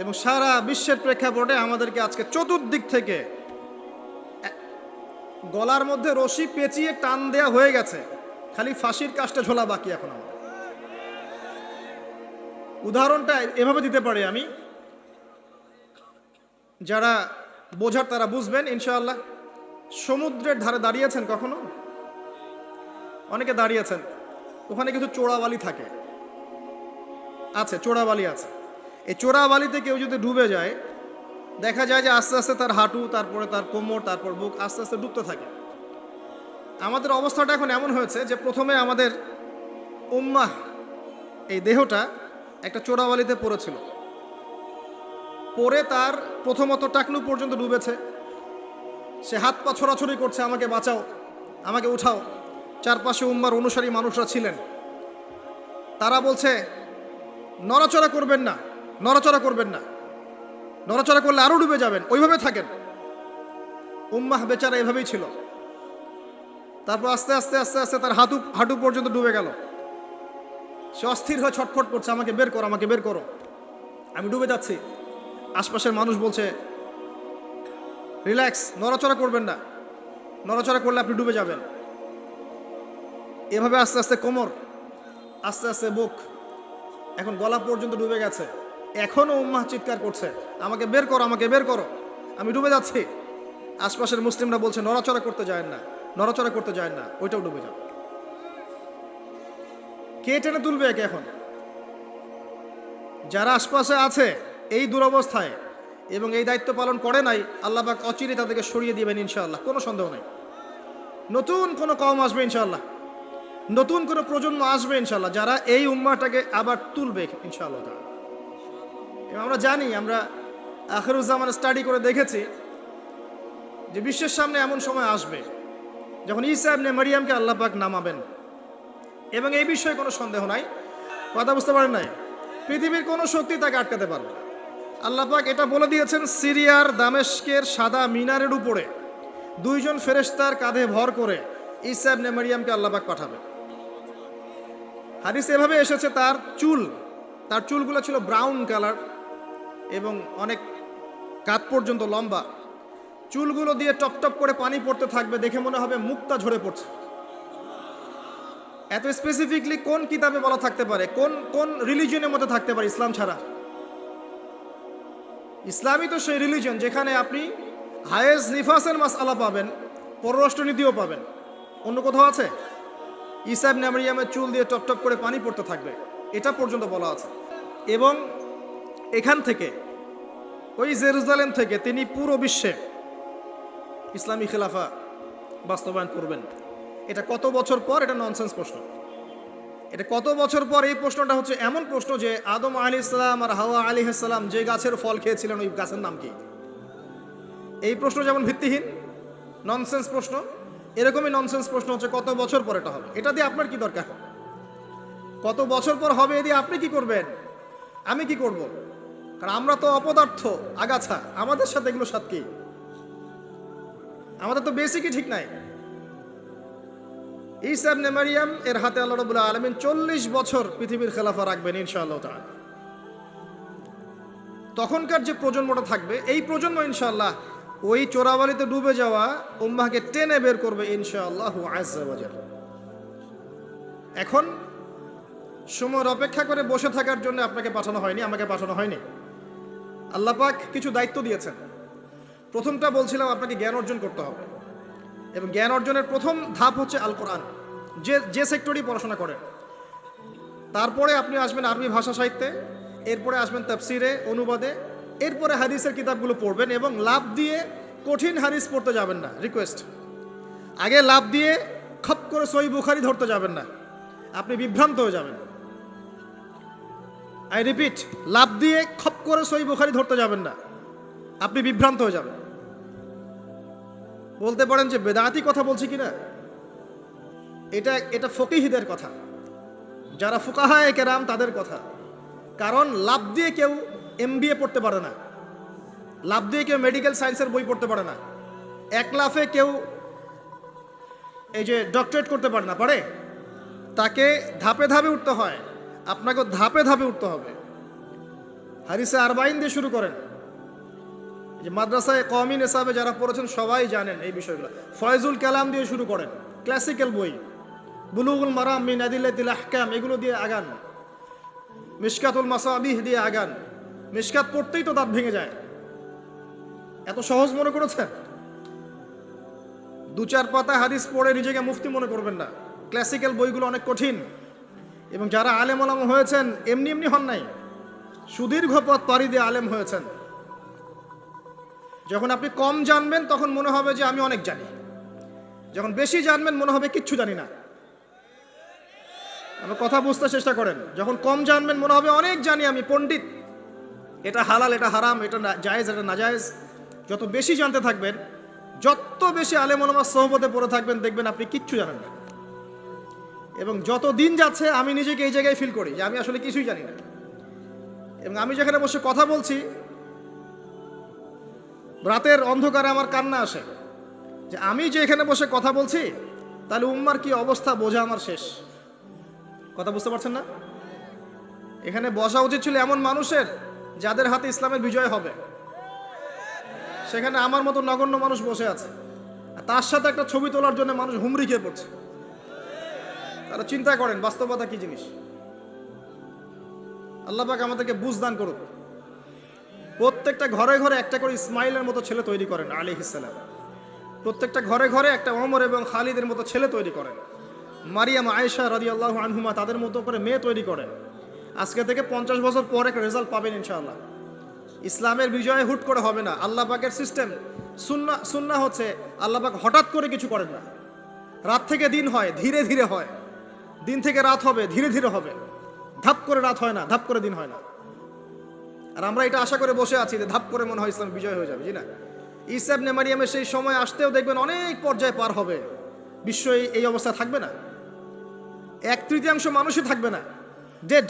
Speaker 1: এবং সারা বিশ্বের প্রেক্ষাপটে আমাদেরকে আজকে চতুর্দিক থেকে গলার মধ্যে রশি পেঁচিয়ে টান দেয়া হয়ে গেছে, খালি ফাঁসির কাজটা ঝোলা বাকি এখন আমাদের। উদাহরণটা এভাবে দিতে পারি আমি, যারা বোঝার তারা বুঝবেন ইনশাআল্লাহ। সমুদ্রের ধারে দাঁড়িয়েছেন কখনো? অনেকে দাঁড়িয়েছেন। ওখানে কিছু চোরাবালি থাকে, আছে চোরাবালি আছে। এই চোরাবালিতে কেউ যদি ডুবে যায়, দেখা যায় যে আস্তে আস্তে তার হাঁটু, তারপরে তার কোমর, তারপর বুক আস্তে আস্তে ডুবতে থাকে। আমাদের অবস্থাটা এখন এমন হয়েছে যে প্রথমে আমাদের উম্মাহ এই দেহটা একটা চোরাবালিতে পড়েছিল, পরে তার প্রথমত টাকনু পর্যন্ত ডুবেছে। সে হাত পা ছোড়াছড়ি করছে, আমাকে বাঁচাও, আমাকে উঠাও। চারপাশে উম্মার অনুসারী মানুষরা ছিলেন, তারা বলছে নড়াচড়া করবেন না, নড়াচড়া করবেন না, নড়াচড়া করলে আরো ডুবে যাবেন, ওইভাবে থাকেন। উম্মাহ বেচারা এভাবেই ছিল। তারপর আস্তে আস্তে আস্তে আস্তে তার হাঁটু পর্যন্ত ডুবে গেল। সে অস্থির হয়ে ছটফট করছে, আমাকে বের করো, আমাকে বের করো, আমি ডুবে যাচ্ছি। আশপাশের মানুষ বলছে রিল্যাক্স, নড়াচড়া করবেন না, নড়াচড়া করলে আপনি ডুবে যাবেন। এভাবে আস্তে আস্তে কোমর, আস্তে আস্তে বুক, এখন গলা পর্যন্ত ডুবে গেছে। এখনো উম্মাহ চিৎকার করছে, আমাকে বের করো, আমাকে বের করো, আমি ডুবে যাচ্ছি। আশপাশের মুসলিমরা বলছে নড়াচড়া করতে যায় না, নড়াচড়া করতে যায় না, ওইটাও ডুবে যাবে। কে টেনে তুলবে একে? এখন যারা আশপাশে আছে এই দুরবস্থায় এবং এই দায়িত্ব পালন করে নাই, আল্লাহ পাক অচিরে তাদেরকে সরিয়ে দিবেন ইনশাআল্লাহ, কোনো সন্দেহ নাই। নতুন কোনো কওম আসবে ইনশাআল্লাহ, নতুন কোনো প্রজন্ম আসবে ইনশাআল্লাহ, যারা এই উম্মাহটাকে আবার তুলবে ইনশাআল্লাহ। এবং আমরা জানি, আমরা আখিরুজ্জামান স্টাডি করে দেখেছি যে বিশ্বের সামনে এমন সময় আসবে যখন ঈসা ইবনে মারিয়ামকে আল্লাহ পাক নামাবেন, এবং এই বিষয়ে কোনো সন্দেহ নাই। কথা বুঝতে পারেন নাই? পৃথিবীর কোনো শক্তি তাকে আটকাতে পারবে। আল্লাহ পাক এটা বলে দিয়েছেন, সিরিয়ার দামেস্কের সাদা মিনারের উপরে 2 জন ফেরেশতার কাঁধে ভর করে ঈসা ইবনে মারিয়ামকে আল্লাহ পাক পাঠাবে। হাদিস এভাবে এসেছে, তার চুলগুলো ছিল ব্রাউন কালার এবং অনেক কাঁধ পর্যন্ত লম্বা। চুলগুলো দিয়ে টপ টপ করে পানি পড়তে থাকবে, দেখে মনে হবে মুক্তা ঝরে পড়ছে। এত স্পেসিফিকলি কোন কিতাবে বলা থাকতে পারে, কোন রিলিজিয়নের মধ্যে থাকতে পারে ইসলাম ছাড়া? ইসলামই তো সেই রিলিজন যেখানে আপনি হায়েজ নিফাসের মাসআলা পাবেন, পররাষ্ট্রনীতিও পাবেন। অন্য কোথাও আছে? ঈসা ইবনে মারইয়ামের চুল দিয়ে টপ টপ করে পানি পড়তে থাকবে, এটা পর্যন্ত বলা আছে। এবং এখান থেকে, ওই জেরুজালেম থেকে তিনি পুরো বিশ্বে ইসলামী খেলাফা বাস্তবায়ন করবেন। এটা কত বছর পর? এটা ননসেন্স প্রশ্ন। এটা কত বছর পর? এই প্রশ্নটা হচ্ছে এমন প্রশ্ন যে আদম আলাইহিস সালাম আর হাওয়া আলাইহিস সালাম যে গাছের ফল খেয়েছিলেন ওই গাছের নাম কি? এই প্রশ্ন যেমন ভিত্তিহীন, ননসেন্স প্রশ্ন, এরকমই ননসেন্স প্রশ্ন হচ্ছে কত বছর পর এটা হবে। এটা দিয়ে আপনার কি দরকার? কত বছর পর হবে এ দিয়ে আপনি কি করবেন? আমি কি করব? কারণ আমরা তো অপদার্থ, আগাছা, আমাদের সাথে এগুলো সাথে কি? আমাদের তো বেসিকই ঠিক নাই। ঈসা ইবনে মারইয়াম এর হাতে আল্লাহ রাব্বুল আলামিন 40 বছর পৃথিবীর খেলাফা রাখবেন ইনশাআল্লাহ তাআলা। তখনকার যে প্রজন্মটা থাকবে, এই প্রজন্ম ইনশাআল্লাহ ওই চোরাবালিতে ডুবে যাওয়া উম্মাহকে টেনে বের করবে ইনশাআল্লাহু আযজা ওয়া জাল। এখন সময়ের অপেক্ষা করে বসে থাকার জন্য আপনাকে পাঠানো হয়নি, আমাকে পাঠানো হয়নি। আল্লাহ পাক কিছু দায়িত্ব দিয়েছেন। প্রথমটা বলছিলাম আপনাকে জ্ঞান অর্জন করতে হবে, এবং জ্ঞান অর্জনের প্রথম ধাপ হচ্ছে আল কোরআন। যে সেক্টরই পড়াশোনা করেন, তারপরে আপনি আসবেন আরবি ভাষা সাহিত্যে, এরপরে আসবেন তাফসিরে, অনুবাদে, এরপরে হাদিসের কিতাবগুলো পড়বেন। এবং লাভ দিয়ে কঠিন হাদিস পড়তে যাবেন না, রিকোয়েস্ট। আগে লাভ দিয়ে খপ করে সহিহ বুখারী ধরতে যাবেন না, আপনি বিভ্রান্ত হয়ে যাবেন। আই রিপিট, লাভ দিয়ে খপ করে সহিহ বুখারী ধরতে যাবেন না, আপনি বিভ্রান্ত হয়ে যাবেন। বলতে পারেন যে বেদাতি কথা বলছি কিনা, এটা ফকিহদের কথা, যারা ফুকাহায়ে কেরাম তাদের কথা। কারণ লাভ দিয়ে কেউ MBA পড়তে পারে না, লাভ দিয়ে কেউ মেডিকেল সায়েন্সের বই পড়তে পারে না, এক লাফে কেউ এই যে ডক্টরেট করতে পারে না, পারে? তাকে ধাপে ধাপে উঠতে হয়, আপনাকে ধাপে ধাপে উঠতে হবে। হাদিসে আরবাইন দিয়ে শুরু করেন। যে মাদ্রাসায় কওমি নিসাবে যারা পড়েছেন সবাই জানেন এই বিষয়গুলো। ফয়জুল কালাম দিয়ে শুরু করেন, ক্লাসিক্যাল বই, বুলুগুল মারাম মিন আদিল্লাতিল আহকাম, এগুলো দিয়ে আগান। মিশকাতুল মাসাবিহ দিয়ে আগান। মিশকাত পড়তেই তো দাঁত ভেঙে যায়, এত সহজ মনে করেছেন? 2-4 পাতা হাদিস পড়ে নিজেকে মুফতি মনে করবেন না। ক্লাসিক্যাল বইগুলো অনেক কঠিন, এবং যারা আলেম ওলামা হয়েছেন এমনি এমনি হন নাই, সুদীর্ঘ পথ পাড়ি দিয়ে আলেম হয়েছেন। যখন আপনি কম জানবেন তখন মনে হবে যে আমি অনেক জানি, যখন বেশি জানবেন মনে হবে কিচ্ছু জানি না। আমার কথা বুঝতে চেষ্টা করেন। যখন কম জানবেন মনে হবে অনেক জানি, আমি পণ্ডিত, এটা হালাল, এটা হারাম, এটা জায়েজ, এটা নাজায়েজ। যত বেশি জানতে থাকবেন, যত বেশি আলেম ওলামার সোহবতে পড়ে থাকবেন, দেখবেন আপনি কিচ্ছু জানেন না। এবং যত দিন যাচ্ছে আমি নিজেকে এই জায়গায় ফিল করি যে আমি আসলে কিছুই জানি না। এবং আমি যেখানে বসে কথা বলছি, রাতের অন্ধকারে আমার কান্না আসে যে আমি যে এখানে বসে কথা বলছি, তাহলে উম্মার কি অবস্থা বোঝা আমার শেষ। কথা বুঝতে পারছেন না? এখানে বসা উচিত ছিল এমন মানুষের যাদের হাতে ইসলামের বিজয় হবে। সেখানে আমার মতো নগণ্য মানুষ বসে আছে, আর তার সাথে একটা ছবি তোলার জন্য মানুষ হুমড়ি খেয়ে পড়ছে। তারা চিন্তা করেন বাস্তবতা কি জিনিস। আল্লাহ পাক আমাদেরকে বুঝ দান করুক। প্রত্যেকটা ঘরে ঘরে একটা করে ইসমাইলের মতো ছেলে তৈরি করেন আলাইহিস সালাম। প্রত্যেকটা ঘরে ঘরে একটা ওমর এবং খালিদের মতো ছেলে তৈরি করেন। মারিয়াম, আয়েশা রাদিয়াল্লাহু আনহুমা তাদের মতো করে মেয়ে তৈরি করেন। আজকে থেকে 50 বছর পর একটা রেজাল্ট পাবেন ইনশাআল্লাহ। ইসলামের বিজয় হুট করে হবে না। আল্লাহ পাকের সিস্টেম, সুন্নাহ হচ্ছে আল্লাহ পাক হঠাৎ করে কিছু করেন না। রাত থেকে দিন হয়, ধীরে ধীরে হয়। দিন থেকে রাত হবে, ধীরে ধীরে হবে। ধাপ করে রাত হয় না, ধাপ করে দিন হয় না। আর আমরা এটা আশা করে বসে আছি যে ধাপ করে মনে হয় ইসলাম বিজয় হয়ে যাবে, জি না। ঈসা ইবনে মারইয়ামের সেই সময় আসতেও দেখবেন অনেক পর্যায়ে পার হবে, বিশ্ব এই অবস্থা থাকবে না। 1/3 মানুষই থাকবে না, ডেড।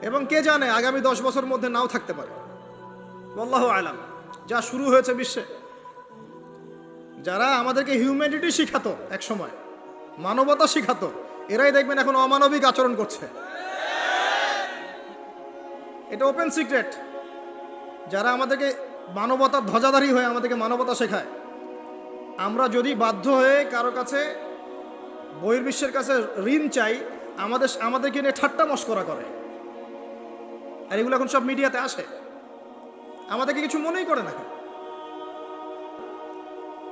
Speaker 1: এবং কে জানে আগামী 10 বছর মধ্যে নাও থাকতে পারে, আল্লাহু আলাম। যা শুরু হয়েছে বিশ্বে, যারা আমাদেরকে হিউম্যানিটি শিখাতো, এক সময় মানবতা শিখাতো, এরাই দেখবেন এখন অমানবিক আচরণ করছে। এটা ওপেন সিক্রেট। যারা আমাদেরকে মানবতার ধ্বজাধারী হয়ে আমাদেরকে মানবতা শেখায়, আমরা যদি বাধ্য হয়ে কারো কাছে, বহির্বিশ্বের কাছে ঋণ চাই, আমাদেরকে নিয়ে ঠাট্টা মশকরা করে। আর এগুলো এখন সব মিডিয়াতে আসে, আমাদেরকে কিছু মনেই করে না।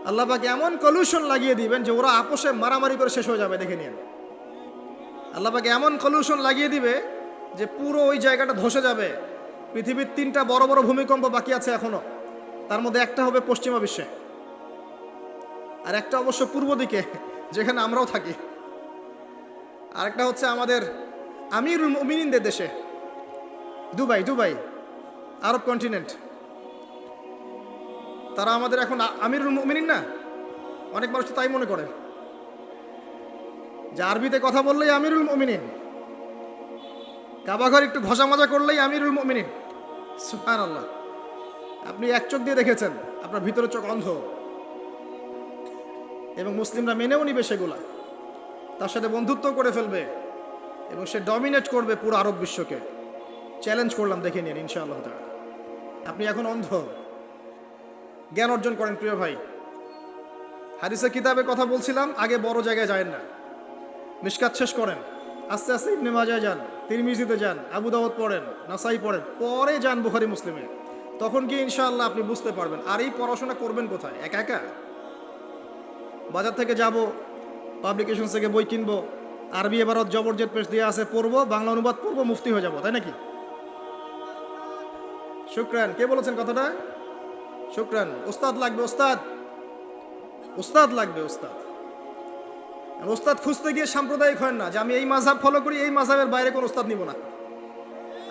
Speaker 1: আল্লাহ পাক এমন কলিউশন লাগিয়ে দিবেন যে ওরা আপোষে মারামারি করে শেষ হয়ে যাবে, দেখে নিন। আল্লাহ পাক এমন কলিউশন লাগিয়ে দিবে যে পুরো ওই জায়গাটা ধসে যাবে। পৃথিবীর 3টা বড় বড় ভূমিকম্প বাকি আছে এখনো, তার মধ্যে একটা হবে পশ্চিমা বিশ্বে, আর একটা অবশ্য পূর্ব দিকে যেখানে আমরাও থাকি, আরেকটা হচ্ছে আমাদের আমিরুল মুমিনিনদের দেশে, দুবাই আরব কন্টিনেন্ট। তারা আমাদের এখন আমিরুল মুমিনিন না, অনেক মানুষ তো তাই মনে করে যে আরবিতে কথা বললেই আমিরুল মুমিনিন, কাবাঘর একটু ঘষা মাজা করলেই আমিরুল মুমিনিন। সুবহানাল্লাহ। আপনি এক চোখ দিয়ে দেখেছেন, আপনার ভিতরে চোখ অন্ধ, এবং মুসলিমরা মেনেও নিবে সেগুলা, তার সাথে বন্ধুত্ব করে ফেলবে এবং সে ডমিনেট করবে পুরো আরব বিশ্বকে। চ্যালেঞ্জ করলাম, দেখে নিন ইনশাআল্লাহ তাআলা। আপনি এখন অন্ধ, জ্ঞান অর্জন করেন প্রিয় ভাই। হাদিসের কিতাবের কথা বলছিলাম, আগে বড় জায়গায় যায় না, মিশকাত শেষ করেন, আস্তে আস্তে ইবনে মাজায় যান, তিরমিজিতে যান, আবু দাউদ পড়েন, নাসাই পড়েন, পরে যান বুখারী মুসলিমে। তখন কি ইনশাআল্লাহ আপনি বুঝতে পারবেন। আর এই পড়াশোনা করবেন কোথায়? একা একা বাজার থেকে যাব, পাবলিকেশন থেকে বই কিনবো, আরবি এবারত জবরজেদ পেশ দিয়ে আছে, পড়বো, বাংলা অনুবাদ পড়বো, মুফতি হয়ে যাব, তাই নাকি? শুকরান। কে বলেছেন কথাটা? শুকরান। ওস্তাদ লাগবে, ওস্তাদ লাগবে, ওস্তাদ খুঁজতে গিয়ে সাম্প্রদায়িক হয় না যে আমি এই মাযহাব ফলো করি, এই মাযহাবের বাইরে কোনো ওস্তাদ নিব না,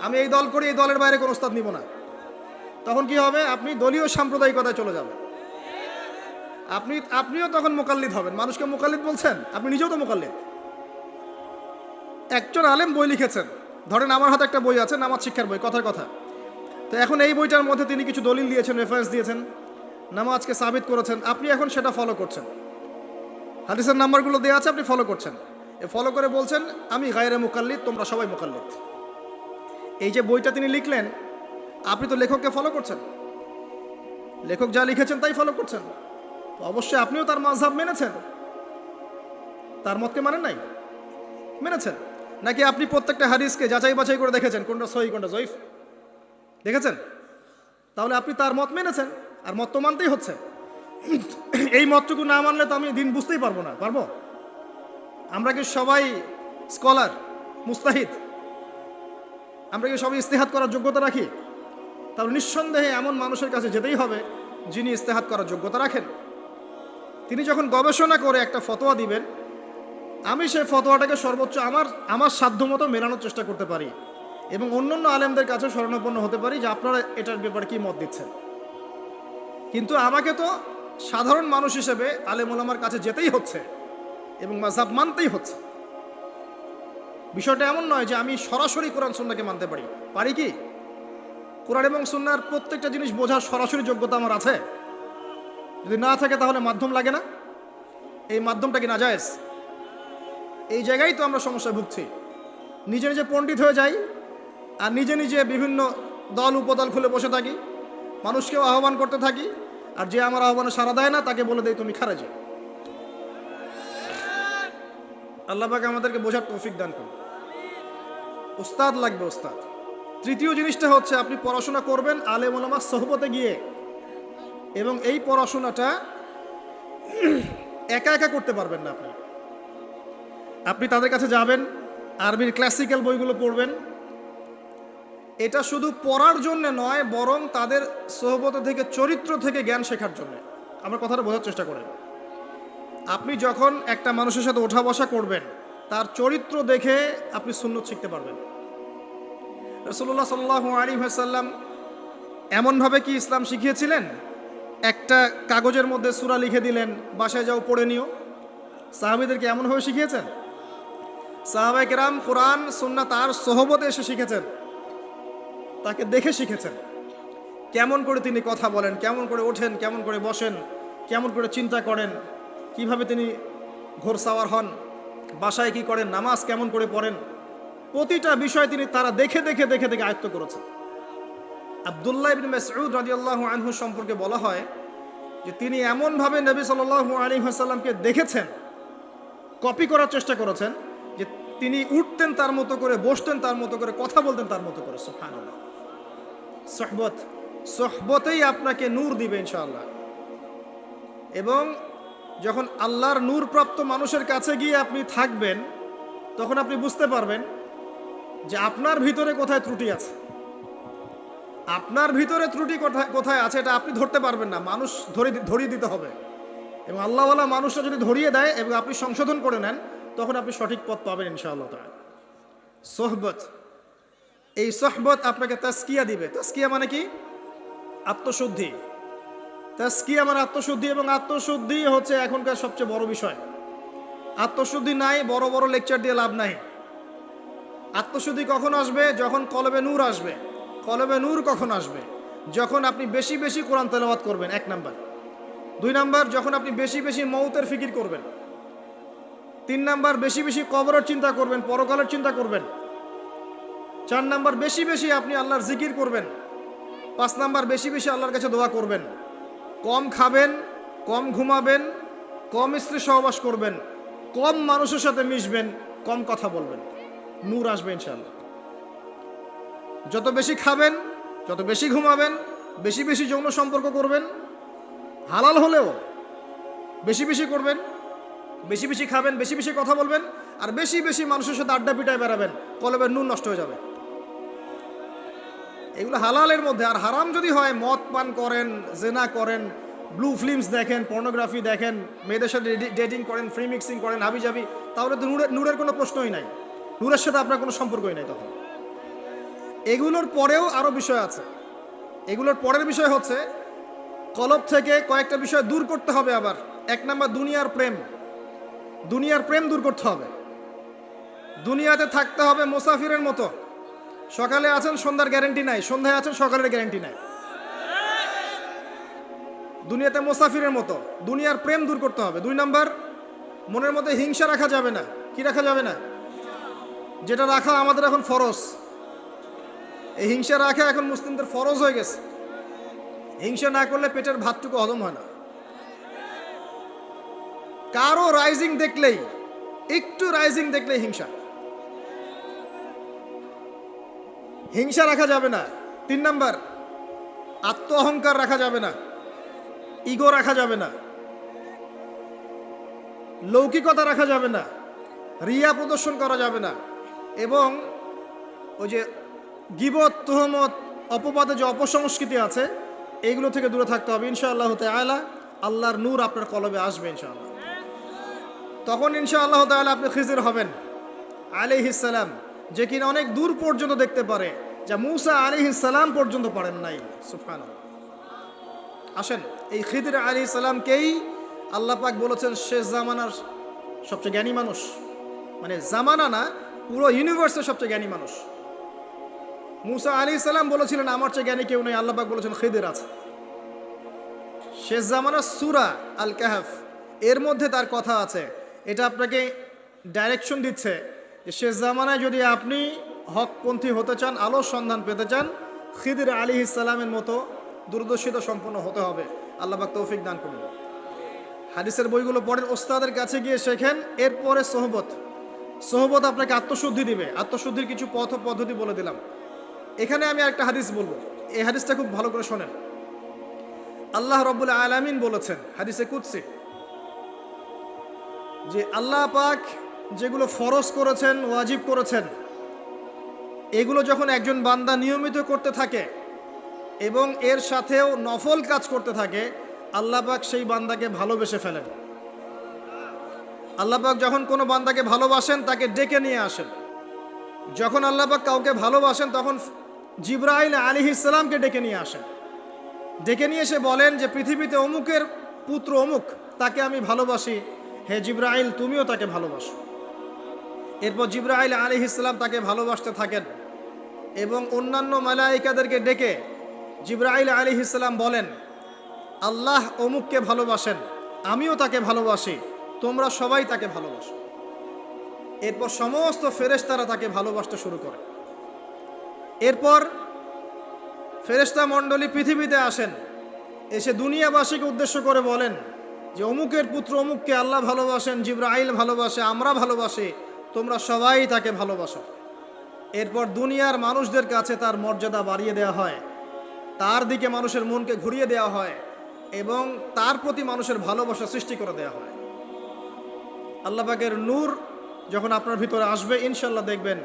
Speaker 1: আমি এই দল করি, এই দলের বাইরে কোনো ওস্তাদ নিব না। তখন কি হবে? আপনি দলীয় সাম্প্রদায়িকতায় চলে যাবেন। আপনিও তখন মুকাল্লিদ হবেন। মানুষকে মুকাল্লিদ বলছেন, আপনি নিজেও তো মুকাল্লিদ। একজন আলেম বই লিখেছেন, ধরেন আমার হাতে একটা বই আছে, নামাজ শিক্ষার বই, কথার কথা। তো এখন এই বইটার মধ্যে তিনি কিছু দলিল দিয়েছেন, রেফারেন্স দিয়েছেন, নামাজকে সাবিত করেছেন, আপনি এখন সেটা ফলো করছেন। হাদিসের নাম্বারগুলো দেওয়া আছে, আপনি ফলো করছেন। ফলো করে বলছেন আমি গায়রে মুকাল্লিদ, তোমরা সবাই মুকাল্লিদ। এই যে বইটা তিনি লিখলেন, আপনি তো লেখককে ফলো করছেন, লেখক যা লিখেছেন তাই ফলো করছেন। তো অবশ্যই আপনিও তার মাযহাব মেনেছেন, তার মতকে মানেন নাই? মেনেছেন। নাকি আপনি প্রত্যেকটা হাদিসকে যাচাই বাছাই করে দেখেছেন কোনটা সহিহ কোনটা জয়ীফ? দেখেছেন? তাহলে আপনি তার মত মেনেছেন, আর মত তো মানতেই হচ্ছে। এই মতটুকু না মানলে তো আমি দিন বুঝতেই পারবো না। পারবো? আমরা কি সবাই স্কলার, মুস্তাহিদ? আমরা কি সবাই ইস্তেহাদ করার যোগ্যতা রাখি? তাহলে নিঃসন্দেহে এমন মানুষের কাছে যেতেই হবে যিনি ইস্তেহাদ করার যোগ্যতা রাখেন। তিনি যখন গবেষণা করে একটা ফতোয়া দিবেন, আমি সেই ফতোয়াটাকে সর্বোচ্চ আমার সাধ্যমতো মেলানোর চেষ্টা করতে পারি এবং অন্যান্য আলেমদের কাছে শরণাপন্ন হতে পারি যে আপনারা এটার ব্যাপারে কি মত দিচ্ছেন। কিন্তু আমাকে তো সাধারণ মানুষ হিসেবে আলেম ওলামার কাছে যেতেই হচ্ছে এবং মাযহাব মানতেই হচ্ছে। বিষয়টা এমন নয় যে আমি সরাসরি কোরআন সুন্নাহকে মানতে পারি। পারি কি? কোরআন এবং সুন্নাহর প্রত্যেকটা জিনিস বোঝার সরাসরি যোগ্যতা আমার আছে? যদি না থাকে তাহলে মাধ্যম লাগে না? এই মাধ্যমটা কি নাজায়েজ? এই জায়গায় তো আমরা সমস্যায় ভুগছি। নিজে নিজে পণ্ডিত হয়ে যাই আর নিজে নিজে বিভিন্ন দল উপদল খুলে বসে থাকি, মানুষকেও আহ্বান করতে থাকি, আর যে আমার আহ্বানে সাড়া দেয় না তাকে বলে দেয় তুমি খারাজি। আল্লাহ পাক আমাদেরকে বোঝার তৌফিক দান করুন। উস্তাদ লাগবে, উস্তাদ। তৃতীয় জিনিসটা হচ্ছে আপনি পড়াশোনা করবেন আলেম ওলামার সোহবতে গিয়ে, এবং এই পড়াশোনাটা একা একা করতে পারবেন না। আপনি তাদের কাছে যাবেন, আরবির ক্লাসিক্যাল বইগুলো পড়বেন। এটা শুধু পড়ার জন্য নয়, বরং তাদের সোহবত থেকে, চরিত্র থেকে জ্ঞান শেখার জন্য। আমার কথাটা বোঝার চেষ্টা করেন। আপনি যখন একটা মানুষের সাথে ওঠা বসা করবেন, তার চরিত্র দেখে আপনি সুন্নত শিখতে পারবেন। রাসূলুল্লাহ সাল্লাল্লাহু আলাইহি ওয়াসাল্লাম এমনভাবে কি ইসলাম শিখিয়েছিলেন? একটা কাগজের মধ্যে সূরা লিখে দিলেন, বাসায় যাও পড়ে নিও। সাহাবীদেরকে এমনভাবে শিখিয়েছেন? সাহাবায়ে কেরাম কোরআন সুন্নাহ তার সোহবতে এসে শিখেছেন, তাকে দেখে শিখেছেন। কেমন করে তিনি কথা বলেন, কেমন করে ওঠেন, কেমন করে বসেন, কেমন করে চিন্তা করেন, কিভাবে তিনি ঘোরসাওয়ার হন, বাসায় কি করেন, নামাজ কেমন করে পড়েন, প্রতিটা বিষয় তিনি তারা দেখে দেখে দেখে দেখে আয়ত্ত করেছেন। আব্দুল্লাহ ইবনে মাসউদ রাদিয়াল্লাহু আনহু সম্পর্কে বলা হয় যে তিনি এমনভাবে নবী সাল্লাল্লাহু আলাইহি ওয়াসাল্লামকে দেখেছেন, কপি করার চেষ্টা করেছেন, যে তিনি উঠতেন তার মতো করে, বসতেন তার মতো করে, কথা বলতেন তার মতো করে। সুবহানাল্লাহ। সোহবতেই আপনাকে নূর দিবে ইনশাআল্লাহ। এবং যখন আল্লাহর নূরপ্রাপ্ত মানুষের কাছে গিয়ে আপনি থাকবেন, তখন আপনি বুঝতে পারবেন যে আপনার ভিতরে কোথায় ত্রুটি আছে। আপনার ভিতরে ত্রুটি কোথায় আছে এটা আপনি ধরতে পারবেন না, মানুষ ধরিয়ে দিতে হবে। এবং আল্লাহওয়ালা মানুষরা যদি ধরিয়ে দেয় এবং আপনি সংশোধন করে নেন, তখন আপনি সঠিক পথ পাবেন ইনশাআল্লাহ তাআলা। সোহবত, এই সোহবত আপনাকে তাজকিয়া দিবে। তাজকিয়া মানে কি? আত্মশুদ্ধি। তাজকিয়া মানে আত্মশুদ্ধি, এবং আত্মশুদ্ধি হচ্ছে এখনকার সবচেয়ে বড় বিষয়। আত্মশুদ্ধি নাই, বড় বড় লেকচার দিয়ে লাভ নাই। আত্মশুদ্ধি কখন আসবে? যখন কলবে নূর আসবে। কলবে নূর কখন আসবে? যখন আপনি বেশি বেশি কোরআন তেলাওয়াত করবেন, 1 নাম্বার। 2 নাম্বার, যখন আপনি বেশি বেশি মৌতের ফিকির করবেন। 3 নাম্বার, বেশি বেশি কবরের চিন্তা করবেন, পরকালের চিন্তা করবেন। 4 নাম্বার, বেশি বেশি আপনি আল্লাহর জিকির করবেন। 5 নাম্বার, বেশি বেশি আল্লাহর কাছে দোয়া করবেন। কম খাবেন, কম ঘুমাবেন, কম স্ত্রী সহবাস করবেন, কম মানুষের সাথে মিশবেন, কম কথা বলবেন। নূর আসবে ইনশাআল্লাহ। যত বেশি খাবেন, যত বেশি ঘুমাবেন, বেশি বেশি যৌন সম্পর্ক করবেন, হালাল হলেও বেশি বেশি করবেন, বেশি বেশি খাবেন, বেশি বেশি কথা বলবেন, আর বেশি বেশি মানুষের সাথে আড্ডা পিটায় বেড়াবেন, কলবের নূর নষ্ট হয়ে যাবে। এগুলো হালালের মধ্যে। আর হারাম যদি হয়, মদ পান করেন, জেনা করেন, ব্লু ফিল্মস দেখেন, পর্নোগ্রাফি দেখেন, মেয়েদের সাথে ডেটিং করেন, ফ্রি মিক্সিং করেন, হাবিজাবি, তাহলে তো নূরের কোনো প্রশ্নই নাই, নূরের সাথে আপনার কোনো সম্পর্কই নাই তখন। এগুলোর পরেও আরও বিষয় আছে। এগুলোর পরের বিষয় হচ্ছে কলব থেকে কয়েকটা বিষয় দূর করতে হবে আবার। 1 নাম্বার, দুনিয়ার প্রেম। দুনিয়ার প্রেম দূর করতে হবে। দুনিয়াতে থাকতে হবে মুসাফিরের মতো। সকালে আছেন, সন্ধ্যার গ্যারান্টি নাই, সন্ধ্যায় আছেন, সকালের গ্যারান্টি নাই। দুনিয়াতে মুসাফিরের মতো। দুনিয়ার প্রেম দূর করতে হবে। 2 নাম্বার, মনের মধ্যে হিংসা রাখা যাবে না। কি রাখা যাবে না? যেটা রাখা আমাদের এখন ফরজ। এই হিংসা রাখা এখন মুসলিমদের ফরজ হয়ে গেছে। হিংসা না করলে পেটের ভাতটুকু হজম হয় না। কারো রাইজিং দেখলেই, একটু রাইজিং দেখলেই হিংসা। হিংসা রাখা যাবে না। 3 নাম্বার, আত্ম অহংকার রাখা যাবে না, ইগো রাখা যাবে না, লৌকিকতা রাখা যাবে না, রিয়া প্রদর্শন করা যাবে না, এবং ওই যে গীবত, তুহমত, অপবাদে যে অপসংস্কৃতি আছে, এইগুলো থেকে দূরে থাকতে হবে ইনশাআল্লাহ তাআলা। আল্লাহর নূর আপনার কলবে আসবে ইনশাআল্লাহ। তখন ইনশাআল্লাহ তাআলা আপনি খিজির হবেন আলাইহিস সালাম, যে কিনা অনেক দূর পর্যন্ত দেখতে পারে, যা মূসা আলাইহিস সালাম পর্যন্ত পারেন নাই। সুবহানাল্লাহ। আসেন, এই খিজির আলাইহিস সালামকেই আল্লাহ পাক বলেছেন শেষ জামানার সবচেয়ে জ্ঞানী মানুষ। মানে জামানা না, পুরো ইউনিভার্সের সবচেয়ে জ্ঞানী মানুষ। মূসা আলাইহিস সালাম বলেছিলেন আমার চেয়ে জ্ঞানী কেউ নেই, আল্লাহ পাক বলেছেন খিজির আছে। শেষ জামানার সূরা আল কাহফ, এর মধ্যে তার কথা আছে। এটা আপনাকে ডাইরেকশন দিচ্ছে যে শেষ জামানায় যদি আপনি হকপন্থী হতে চান, আলোর সন্ধান পেতে চান, খিদির আলাইহিস সালামের মতো দূরদর্শিতা সম্পন্ন হতে হবে। আল্লাহ পাক তৌফিক দান করুন। হাদিসের বইগুলো পড়েন, ওস্তাদের কাছে গিয়ে শেখেন। এরপরে সোহবত। সোহবত আপনাকে আত্মশুদ্ধি দিবে। আত্মশুদ্ধির কিছু পথ পদ্ধতি বলে দিলাম। এখানে আমি একটা হাদিস বলবো, এই হাদিসটা খুব ভালো করে শোনেন। আল্লাহ রাব্বুল আলামিন বলেছেন হাদিসে কুদসি, যে আল্লাহ পাক যেগুলো ফরজ করেছেন, ওয়াজিব করেছেন, এগুলো যখন একজন বান্দা নিয়মিত করতে থাকে এবং এর সাথেও নফল কাজ করতে থাকে, আল্লাহ পাক সেই বান্দাকে ভালোবেসে ফেলেন। আল্লাহ পাক যখন কোনো বান্দাকে ভালোবাসেন, তাকে ডেকে নিয়ে আসেন। যখন আল্লাহ পাক কাউকে ভালোবাসেন, তখন জিবরাইল আলাইহিস সালামকে ডেকে নিয়ে আসেন। ডেকে নিয়ে এসে বলেন যে পৃথিবীতে অমুকের পুত্র অমুক, তাকে আমি ভালোবাসি, হে জিবরাইল তুমিও তাকে ভালোবাসো। এরপর জিবরাইল আলাইহিস সালাম তাকে ভালোবাসতে থাকেন এবং অন্যান্য মালায়েকাদেরকে ডেকে জিবরাইল আলাইহিস সালাম বলেন, আল্লাহ অমুককে ভালোবাসেন, আমিও তাকে ভালোবাসি, তোমরা সবাই তাকে ভালোবাসো। এরপর সমস্ত ফেরেশতারা তাকে ভালোবাসতে শুরু করে। এরপর ফেরেশতা মণ্ডলী পৃথিবীতে আসেন, এসে দুনিয়াবাসীকে উদ্দেশ্য করে বলেন যে অমুকের পুত্র অমুককে আল্লাহ ভালোবাসেন, জিবরাইল ভালোবাসে, আমরা ভালোবাসি, তোমরা সবাই তাকে ভালোবাসো। এরপর দুনিয়ার মানুষদের কাছে তার মর্যাদা বাড়িয়ে দেওয়া হয়, তার দিকে মানুষের মনকে ঘুরিয়ে দেওয়া হয়। এবং তার প্রতি মানুষের ভালোবাসা সৃষ্টি করে দেওয়া হয়। আল্লাহ পাকের নূর যখন আপনার ভিতরে আসবে ইনশাআল্লাহ দেখবেন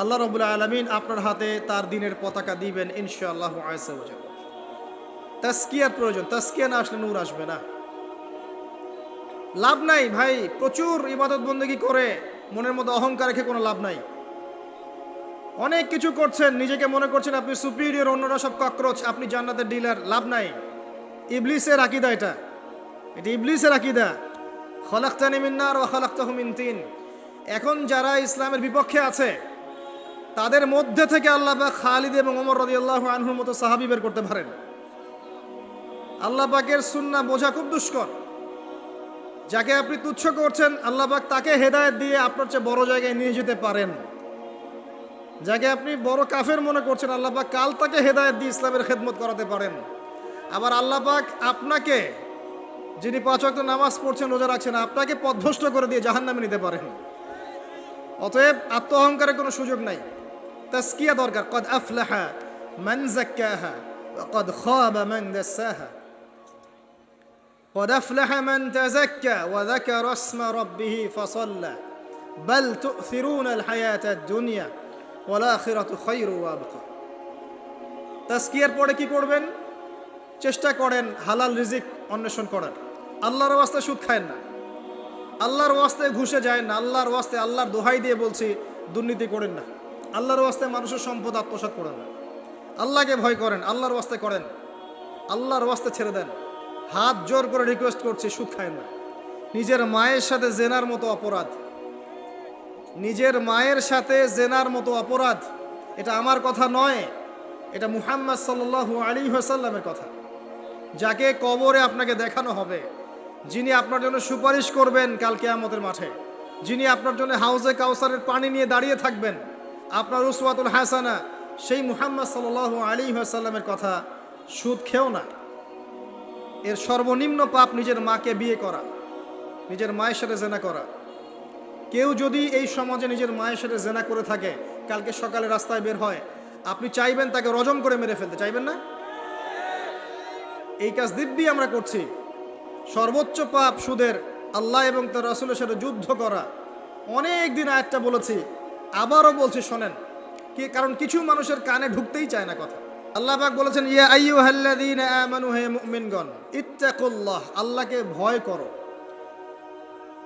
Speaker 1: আল্লাহ রাব্বুল আলামিন আপনার হাতে তার দ্বীনের পতাকা দিবেন ইনশাআল্লাহ আযজা ওয়া জাল্লা। তাসকিয়ার প্রয়োজন, তাসকিয়া না আসলে নূর আসবে না। লাভ নাই ভাই, প্রচুর ইবাদত বন্দেগী করে মনের মধ্যে অহংকার রেখে কোনো লাভ নাই। অনেক কিছু করছেন, নিজেকে মনে করছেন আপনি সুপিরিয়র, অন্যরা সব ককরোচ, আপনি জান্নাতের ডিলার, লাভ নাই। ইবলিসের আকীদা এটা ইবলিসের আকীদা। খলাকতানি মিন নার ওয়া খলাকতাহু মিন তিন। এখন যারা ইসলামের বিপক্ষে আছে তাদের মধ্যে থেকে আল্লাহ পাক খালিদ এবং ওমর রাদিয়াল্লাহু আনহুর মতো সাহাবী বের করতে পারেন। আল্লাহ পাকের সুন্নাহ বোঝা খুব দুষ্কর। যাকে আপনি তুচ্ছ করছেন আল্লাহ পাক তাকে হেদায়েত দিয়ে আপনার চেয়ে বড় জায়গায় নিয়ে যেতে পারেন। যাকে আপনি বড় কাফের মনে করছেন আল্লাহ পাক কাল তাকে হেদায়েত দিয়ে ইসলামের খেদমত করাতে পারেন। আবার আল্লাহ পাক আপনাকে, যিনি 5 ওয়াক্ত নামাজ পড়ছেন, রোজা রাখছেন, আপনাকে পথভ্রষ্ট করে দিয়ে জাহান্নামে নিতে পারেন। অতএব আত্ম অহংকারের কোনো সুযোগ নাই। তাসকিয়া দরকার। কদ আফলাহা মান যাক্কাহা ওয়া কদ খাবা মান দাসাহা। কদ আফলাহা মান তাযাক্কা ওয়া যাকারা ইসমা রাব্বিহি ফাসাল্লা বাল তু'থিরুনাল হায়াতাদ দুনিয়া ওয়াল আখিরাতু খায়রু ওয়া আবকা। তাসকিয়ার পরে কি করবেন? চেষ্টা করেন হালাল রিজিক অন্বেষণ করার। আল্লাহর ওয়াস্তে সুদ খায়েন না, আল্লাহর ওয়াস্তে ঘুষে যায় না, আল্লাহর ওয়াস্তে, আল্লাহর দোহাই দিয়ে বলছি দুর্নীতি করেন না, আল্লাহর ওয়াস্তে মানুষের সম্পদ আত্মসাৎ করেন না। আল্লাহকে ভয় করেন, আল্লাহর ওয়াস্তে করেন, আল্লাহর ওয়াস্তে ছেড়ে দেন। হাত জোর করে রিকোয়েস্ট করছি, সুদ খায়েন না। নিজের মায়ের সাথে জেনার মতো অপরাধ, নিজের মায়ের সাথে জেনার মতো অপরাধ। এটা আমার কথা নয়, এটা মুহাম্মদ সাল্লাল্লাহু আলাইহি ওয়াসাল্লামের কথা। যাকে কবরে আপনাকে দেখানো হবে, যিনি আপনার জন্য সুপারিশ করবেন কাল কিয়ামতের মাঠে, যিনি আপনার জন্য হাউজে কাউসারের পানি নিয়ে দাঁড়িয়ে থাকবেন, আপনার উসওয়াতুল হাসানা, সেই মুহাম্মদ সাল্লাল্লাহু আলাইহি ওয়াসাল্লামের কথা। সুদ খেও না। এর সর্বনিম্ন পাপ নিজের মাকে বিয়ে করা, নিজের মায়ের সাথে জেনা করা। কেউ যদি এই সমাজে নিজের মায়ের সাথে জেনা করে থাকে, কালকে সকালে রাস্তায় বের হয়, আপনি চাইবেন তাকে রজম করে মেরে ফেলতে, চাইবেন না? এই কাজ দিব্যি আমরা করছি। সর্বোচ্চ পাপ সুদের, আল্লাহ এবং তার রাসূলের সাথে যুদ্ধ করা। অনেক দিন আয়াতটা বলেছি, আবারও বলছি, শোনেন কি, কারণ কিছু মানুষের কানে ঢুকতেই চায় না কথা। আল্লাহ পাক বলেছেন, ইয়া আইয়ুহাল্লাযীনা আমানু, হে মুমিনগণ, ইত্তাকুল্লাহ, আল্লাহকে ভয় করো।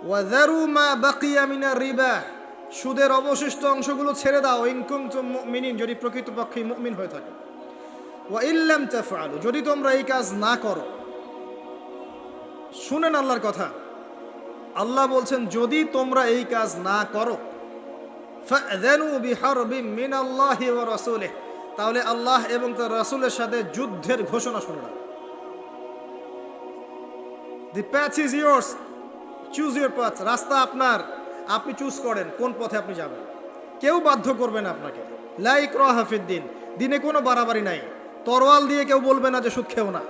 Speaker 1: ওয়া যারু মা বাকিয়া মিনার রিবা, সুদের অবশিষ্ট অংশগুলো ছেড়ে দাও। ইন কুনতুম মুমিনিন, যদি প্রকৃতপক্ষে মুমিন হয়ে থাকে। ওয়া ইল্লাম তাফআলু, যদি তোমরা এই কাজ না করো। শুনেন আল্লাহর কথা। আল্লাহ বলছেন যদি তোমরা এই কাজ না করো, ফাযানু বিহারবিম মিনাল্লাহি ওয়া রাসূলিহি, তাহলে আল্লাহ এবং তার রাসূলের সাথে যুদ্ধের ঘোষণা শুনলাম। The path is yours, choose your path. রাস্তা আপনার, আপনি চুজ করেন কোন পথে আপনি যাবেন। কেউ বাধ্য করবে না আপনাকে। লা ইকরাহা ফিদ্দিন, দিনে কোনো বাড়াবাড়ি নাই। তরোয়াল দিয়ে কেউ বলবে না যে সুদ খেও না,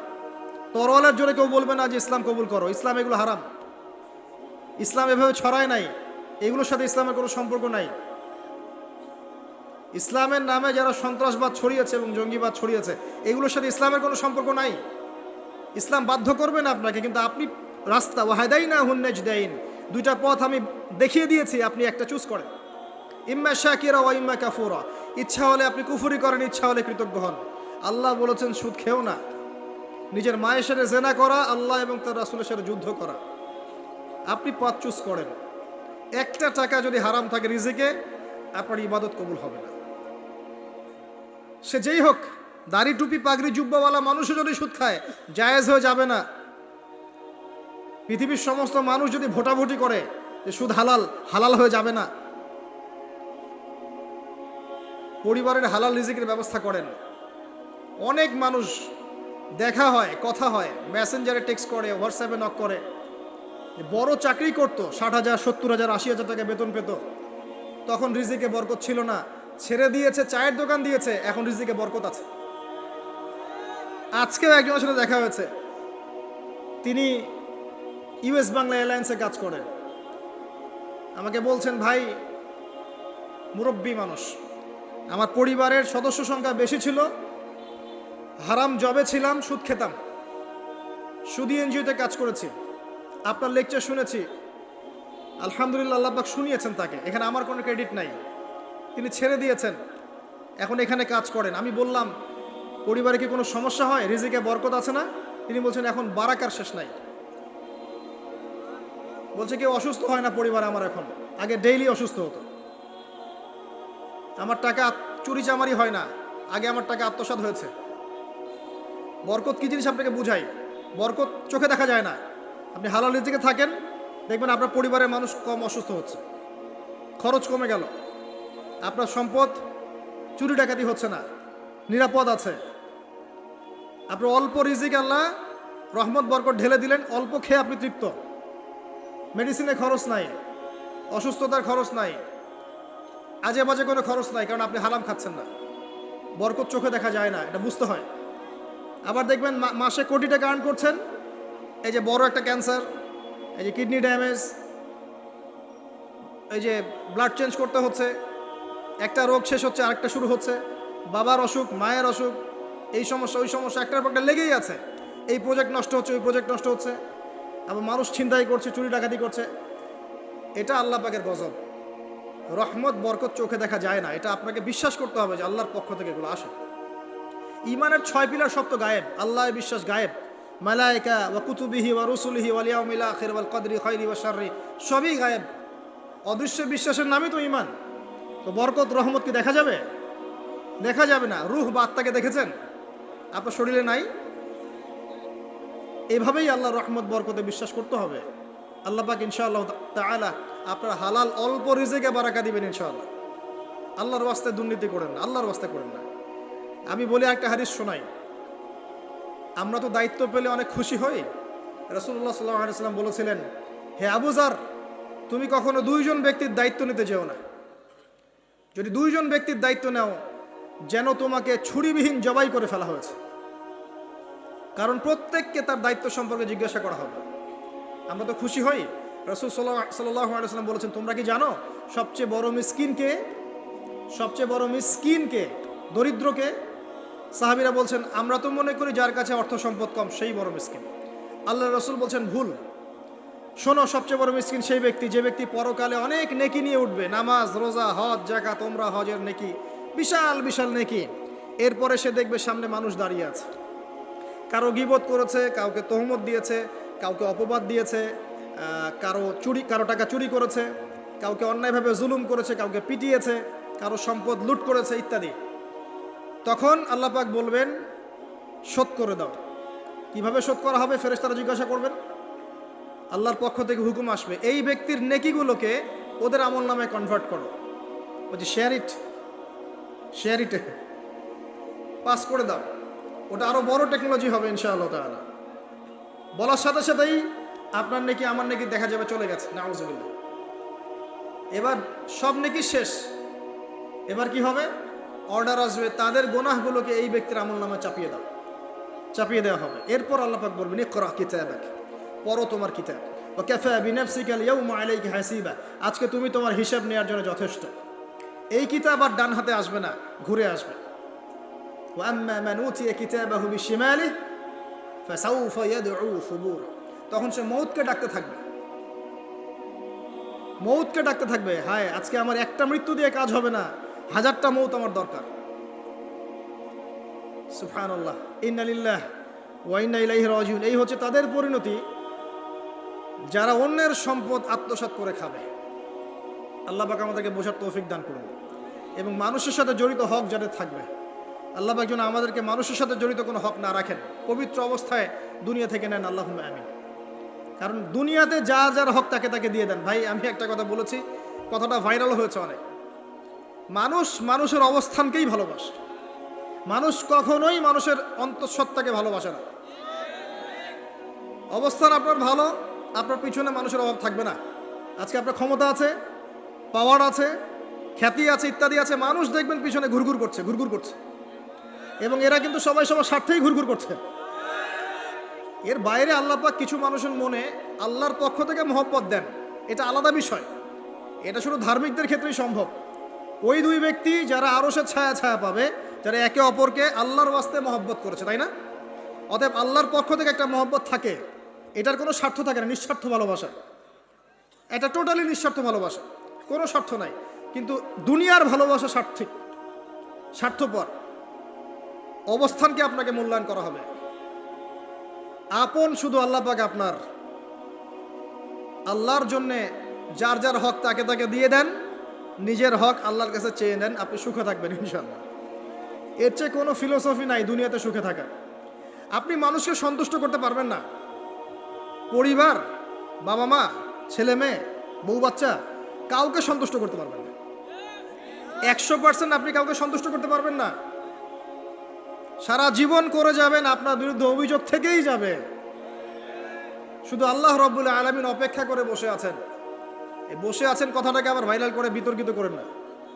Speaker 1: তরোয়ালের জোরে কেউ বলবে না যে ইসলাম কবুল করো। ইসলাম এগুলো হারাম, ইসলাম এভাবে ছড়ায় নাই, এগুলোর সাথে ইসলামের কোনো সম্পর্ক নাই। ইসলামের নামে যারা সন্ত্রাসবাদ ছড়িয়েছে এবং জঙ্গিবাদ ছড়িয়েছে, এগুলোর সাথে ইসলামের কোনো সম্পর্ক নাই। ইসলাম বাধ্য করবে না আপনাকে, কিন্তু আপনি রাস্তা, ওয়াহাদাইনাহুন নাজদাইন, দুইটা পথ আমি দেখিয়ে দিয়েছি, আপনি একটা চুজ করেন। ইম্মা শাকিরা ওয়া ইম্মা কাফুরা, ইচ্ছা হলে আপনি কুফরি করেন, ইচ্ছা হলে কৃতজ্ঞ হন। আল্লাহ বলেছেন সুদ খেও না। নিজের মায়ের সাথে জেনা করা, আল্লাহ এবং তার রাসূলের সাথে যুদ্ধ করা, আপনি পথ চুজ করেন। একটা টাকা যদি হারাম থাকে রিজিকে, আপনার ইবাদত কবুল হবে না। সে যেই হোক, দাড়ি টুপি পাগড়ি জুব্বাওয়ালা মানুষও যদি সুদ খায়, জায়েজ হয়ে যাবে না। পৃথিবীর সমস্ত মানুষ যদি ভোটাভুটি করে যে সুদ হালাল, হালাল হয়ে যাবে না। পরিবারের হালাল রিজিকের ব্যবস্থা করেন। অনেক মানুষ দেখা হয়, কথা হয়, মেসেঞ্জারে টেক্সট করে, হোয়াটসঅ্যাপে নক করে, বড় চাকরি করতো, 60,000 70,000 80,000 টাকা বেতন পেত, তখন রিজিকে বরকত ছিল না, ছেড়ে দিয়েছে, চায়ের দোকান দিয়েছে, এখন রিজিকে বরকত আছে। আজকেও একজনের সাথে দেখা হয়েছে, তিনি ইউএস বাংলা এয়ারলাইন্সে কাজ করেন। আমাকে বলছেন, ভাই মুরব্বী মানুষ, আমার পরিবারের সদস্য সংখ্যা বেশি ছিল, হারাম জবে ছিলাম, সুদ খেতাম, সুদী এনজিওতে কাজ করেছি, আপনার লেকচার শুনেছি, আলহামদুলিল্লাহ, আল্লাহ পাক শুনিয়েছেন তাকে, এখানে আমার কোনো ক্রেডিট নাই, তিনি ছেড়ে দিয়েছেন, এখন এখানে কাজ করেন। আমি বললাম পরিবারে কি কোনো সমস্যা হয়, রিজিকে বরকত আছে না? তিনি বলছেন এখন বারাকার শেষ নাই। বলছে কেউ অসুস্থ হয় না পরিবারে আমার, এখন আগে ডেইলি অসুস্থ হতো। আমার টাকা চুরি চামারি হয় না, আগে আমার টাকা আত্মসাৎ হয়েছে। বরকত কি জিনিস আপনাকে বুঝাই, বরকত চোখে দেখা যায় না। আপনি হালাল রিজিকে থাকেন, দেখবেন আপনার পরিবারের মানুষ কম অসুস্থ হচ্ছে, খরচ কমে গেল, আপনার সম্পদ চুরি ডাকাতি হচ্ছে না, নিরাপদ আছে। আপনার অল্প রিজিক আল্লাহ রহমত বরকত ঢেলে দিলেন, অল্প খেয়ে আপনি তৃপ্ত, মেডিসিনের খরচ নাই, অসুস্থতার খরচ নাই, আজে বাজে কোনো খরচ নাই, কারণ আপনি হারাম খাচ্ছেন না। বরকত চোখে দেখা যায় না, এটা বুঝতে হয়। আবার দেখবেন মাসে কোটি টাকা আর্ন করছেন, এই যে বড় একটা ক্যান্সার, এই যে কিডনি ড্যামেজ, এই যে ব্লাড চেঞ্জ করতে হচ্ছে, একটা রোগ শেষ হচ্ছে আরেকটা শুরু হচ্ছে, বাবার অসুখ, মায়ের অসুখ, এই সমস্যা ওই সমস্যা, একটার পর একটা লেগেই আছে। এই প্রজেক্ট নষ্ট হচ্ছে, ওই প্রজেক্ট নষ্ট হচ্ছে, আবার মানুষ ছিনতাই করছে, চুরি ডাকাতি করছে। এটা আল্লাহ পাকের গজব। রহমত বরকত চোখে দেখা যায় না, এটা আপনাকে বিশ্বাস করতে হবে যে আল্লাহর পক্ষ থেকে এগুলো আসে। ইমানের 6 পিলার সব তো গায়েব, আল্লাহ বিশ্বাস গায়েব, মালায়েকা ওয়া কুতুবিহি ওয়া রুসুলিহি ওয়াল ইয়াউমিল আখির ওয়াল কদরি খাইরি ওয়া শাররি, সবই গায়েব। অদৃশ্য বিশ্বাসের নামই তো ইমান। তো বরকত রহমত কি দেখা যাবে? দেখা যাবে না। রূহ বা আত্মাকে দেখেছেন? আপনার শরীরে নাই। এইভাবেই আল্লাহর রহমত বরকতে বিশ্বাস করতে হবে। আল্লাহ পাক ইনশাআল্লাহ তাআলা আপনার হালাল অল্প রিজিকে বারাকা দিবেন ইনশাআল্লাহ। আল্লাহর ওয়াস্তে দুর্নীতি করেন না, আল্লাহর ওয়াস্তে করেন না। আমি বলি একটা হাদিস শোনাই, আমরা তো দায়িত্ব পেলে অনেক খুশি হই। রাসূলুল্লাহ সাল্লাল্লাহু আলাইহি ওয়াসাল্লাম বলেছিলেন, হে আবু যার, তুমি কখনো 2 জন ব্যক্তির দায়িত্ব নিতে যেও না। যদি 2 জন ব্যক্তির দায়িত্ব নাও, যেন তোমাকে ছুরিবিহীন জবাই করে ফেলা হয়েছে, কারণ প্রত্যেককে তার দায়িত্ব সম্পর্কে জিজ্ঞাসা করা হবে। আমরা তো খুশি হই। রাসূল সাল্লাল্লাহু আলাইহি ওয়াসাল্লাম বলেছেন, তোমরা কি জানো সবচেয়ে বড় মিসকিন কে? সবচেয়ে বড় মিসকিন কে? দরিদ্রকে? সাহাবীরা বলছেন, আমরা তো মনে করি যার কাছে অর্থ সম্পদ কম সেই বড় মিসকিন। আল্লাহর রাসূল বলছেন, ভুল। শোনো, সবচেয়ে বড় মিসকিন সেই ব্যক্তি যে ব্যক্তি পরকালে অনেক নেকি নিয়ে উঠবে, নামাজ, রোজা, হজ, যাকাত, উমরা, হজের নেকি, বিশাল বিশাল নেকি। এরপরে সে দেখবে সামনে মানুষ দাঁড়িয়ে আছে, কারো গীবত করেছে, কাউকে তহমত দিয়েছে, কাউকে অপবাদ দিয়েছে, কারো টাকা চুরি করেছে, কাউকে অন্যায়ভাবে জুলুম করেছে, কাউকে পিটিয়েছে, কারো সম্পদ লুট করেছে ইত্যাদি। তখন আল্লাহ পাক বলবেন, শোধ করে দাও। কিভাবে শোধ করা হবে? ফেরেশতারা জিজ্ঞাসা করবেন, আল্লাহর পক্ষ থেকে হুকুম আসবে, এই ব্যক্তির নেকিগুলোকে ওদের আমল নামে কনভার্ট করো। বলছি শেয়ার ইট পাস করে দাও। ওটা আরো বড় টেকনোলজি হবে ইনশাআল্লাহ তাআলা। বলার সাথে সাথেই আপনার নেকি আমার নেকি দেখা যাবে চলে গেছে, নাউযুবিল্লাহ। এবার সব নেকি শেষ। এবার কি হবে? অর্ডার আসবে, তাদের গুনাহগুলোকে এই ব্যক্তির আমল নামে চাপিয়ে দেওয়া হবে। এরপর আল্লাহ পাক বলবেন, ইকরা কিতাবাক, পড়ো তোমার কিতাব, ওয়া কাফা বিনাফসিকা আল-ইয়াওমা আলাইকা হাসিবা, আজকে তুমি তোমার হিসাব নেওয়ার জন্য যথেষ্ট। এই কিতাব আর ডান হাতে আসবে না, ঘুরে আসবে। ওয়া আম্মা মান উতিয়া কিতাবাহু বিশিমালিহি ফাসাউফা ইয়াদউ সুবুরা, তখন সে মউতকে ডাকতে থাকবে, হায় আজকে আমার একটা মৃত্যু দিয়ে কাজ হবে না, 1000টা মউত আমার দরকার। সুবহানাল্লাহ, ইন্না লিল্লাহি ওয়া ইন্না ইলাইহি রাজিউন। এই হচ্ছে তাদের পরিণতি যারা অন্যের সম্পদ আত্মসাৎ করে খাবে। আল্লাহ পাক আমাদেরকে বোঝার তৌফিক দান করুন, এবং মানুষের সাথে জড়িত হক যাদের থাকবে, আল্লাহ পাক যেন আমাদেরকে মানুষের সাথে জড়িত কোনো হক না রাখেন, পবিত্র অবস্থায় দুনিয়া থেকে নেন, আল্লাহুম্মা আমিন। কারণ দুনিয়াতে যার হক তাকে দিয়ে দেন। ভাই, আমি একটা কথা বলেছি, কথাটা ভাইরাল হয়েছে অনেক। মানুষের অবস্থানকেই ভালোবাসে, মানুষ কখনোই মানুষের অন্তঃসত্ত্বাকে ভালোবাসে না। অবস্থান আপনার ভালো, আপনার পিছনে মানুষের অভাব থাকবে না। আজকে আপনার ক্ষমতা আছে, পাওয়ার আছে, খ্যাতি আছে, ইত্যাদি আছে, মানুষ দেখবেন পিছনে ঘুরঘুর করছে, এবং এরা কিন্তু সবাই সবার স্বার্থেই ঘুরঘুর করছে। এর বাইরে আল্লাহ পাক কিছু মানুষের মনে আল্লাহর পক্ষ থেকে মহব্বত দেন, এটা আলাদা বিষয়। এটা শুধু ধার্মিকদের ক্ষেত্রেই সম্ভব। ওই 2 ব্যক্তি যারা আরশের ছায়া পাবে, যারা একে অপরকে আল্লাহর ওয়াস্তে মহব্বত করেছে, তাই না? অতএব আল্লাহর পক্ষ থেকে একটা মহব্বত থাকে, এটার কোনো স্বার্থ থাকে না, নিঃস্বার্থ ভালোবাসা। এটা টোটালি নিঃস্বার্থ ভালোবাসা, কোনো স্বার্থ নাই। কিন্তু দুনিয়ার ভালোবাসা স্বার্থিক, স্বার্থপর। অবস্থানকে আপনাকে মূল্যায়ন করা হবে। আপন শুধু আল্লাহ পাক আপনার। আল্লাহর জন্যে যার যার হক তাকে তাকে দিয়ে দেন, নিজের হক আল্লাহর কাছে চেয়ে নেন, আপনি সুখে থাকবেন ইনশাআল্লাহ। এর চেয়ে কোনো ফিলোসফি নাই দুনিয়াতে সুখে থাকা। আপনি মানুষকে সন্তুষ্ট করতে পারবেন না, পরিবার, বাবা মা, ছেলে মেয়ে, বউ বাচ্চা, কাউকে সন্তুষ্ট করতে পারবেন না। 100% আপনি কাউকে সন্তুষ্ট করতে পারবেন না। সারা জীবন করে যাবেন, আপনার বিরুদ্ধে অভিযোগ থেকেই যাবে। শুধু আল্লাহ রাব্বুল আলামিন অপেক্ষা করে বসে আছেন। এই বসে আছেন কথাটাকে আবার ভাইরাল করে বিতর্কিত করেন না।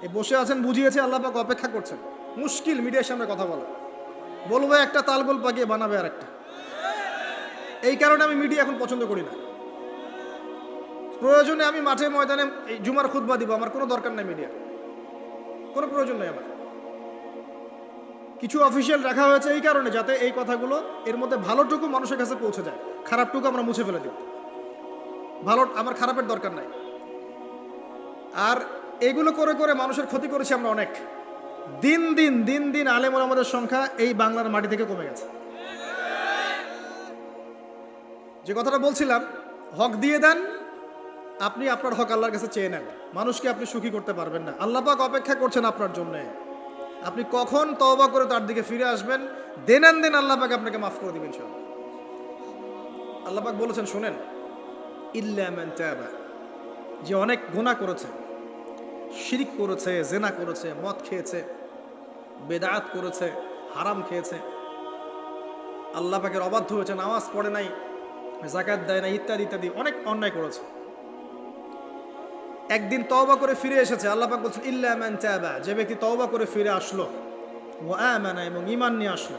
Speaker 1: এই বসে আছেন বুঝিয়েছে আল্লাহ পাক অপেক্ষা করছেন। মুশকিল মিডিয়ার সামনে কথা বলা, বলবো একটা তালগোল পাকিয়ে বানাবে আর একটা। এই কারণে আমি মিডিয়া এখন পছন্দ করি না। প্রয়োজনে আমি মাঠে ময়দানে এই জুমার খুতবা দিব, আমার কোনো দরকার নাই মিডিয়া, কোনো প্রয়োজন নেই আমার। কিছু অফিসিয়াল রাখা হয়েছে এই কারণে যাতে এই কথাগুলো এর মধ্যে ভালোটুকু মানুষের কাছে পৌঁছে যায়, খারাপটুকু আমরা মুছে ফেলে দিব। ভালো, আমার খারাপের দরকার নাই। আর এগুলো করে করে মানুষের ক্ষতি করেছি আমরা অনেক। দিন দিন দিন দিন আলেম ওলামাদের সংখ্যা এই বাংলার মাটি থেকে কমে গেছে। যে কথাটা বলছিলাম, হক দিয়ে দেন, আপনি আপনার হক আল্লাহর কাছে চেয়ে নেন। মানুষকে আপনি সুখী করতে পারবেন না। আল্লাহ পাক অপেক্ষা করছেন আপনার জন্য। আপনি কখন তওবা করে তার দিকে ফিরে আসবেন, দেন আল্লাহ পাক আপনাকে মাফ করে দিবেন ইনশাআল্লাহ। আল্লাহ পাক বলেছেন শুনেন, ইল্লা মান তাবা, যে অনেক গুনাহ করেছে, শিরিক করেছে, জেনা করেছে, মদ খেয়েছে, বেদাত করেছে, হারাম খেয়েছে, আল্লাহ পাকের অবাধ্য হয়েছে, নামাজ পড়ে নাই, যাকাত দেয় না, ইত্যাদি ইত্যাদি অনেক অন্যায় করেছে। একদিন তওবা করে ফিরে এসেছে। আল্লাহ পাক বলছেন ইল্লা মান তাবা, যে ব্যক্তি তওবা করে ফিরে আসলো, ওয়া আমানা, এবং ঈমান নিয়ে আসলো,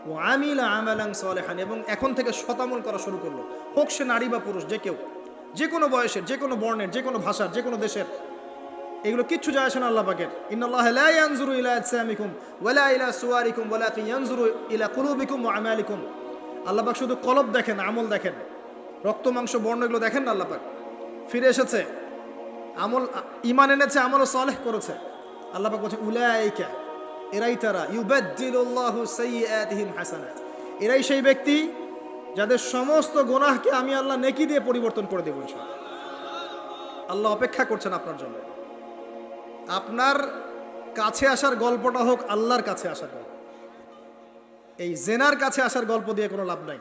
Speaker 1: ওয়া আমিলা আমালান সালিহান, এবং এখন থেকে শতামল করা শুরু করলো। হোক সে নারী বা পুরুষ, যে কেউ, যে কোনো বয়সের, যে কোনো বর্ণের, যে কোনো ভাষার, যে কোনো দেশের, এগুলো কিচ্ছু যায় আসে না আল্লাহ পাকের। ইন্নাল্লাহা লা ইয়ানজুরু ইলা আজসামিকুম ওয়ালা ইলা সুওয়ারিকুম ওয়ালাকিন ইয়ানজুরু ইলা কুলুবিকুম ওয়া আমালিকুম। আল্লাহ পাক শুধু কলব দেখেন, আমল দেখেন, রক্ত মাংস বর্ণ এগুলো দেখেন না। আল্লাহ পাক ফিরে এসেছে, আমল, ঈমান এনেছে, আমল সালেহ করেছে। আল্লাহ পাক বলছে উলাইকা, এরাই তারা, ইউবাদদিলুল্লাহু সাইয়্যাতিহিম হাসানাত, এরাই সেই ব্যক্তি যাদের সমস্ত গুনাহকে আমি আল্লাহ নেকি দিয়ে পরিবর্তন করে দেব ইনশাআল্লাহ। আল্লাহ অপেক্ষা করছেন আপনার জন্য। আপনার কাছে আসার গল্পটা হোক আল্লাহর কাছে আসার গল্প। এই জেনার কাছে আসার গল্প দিয়ে কোনো লাভ নাই।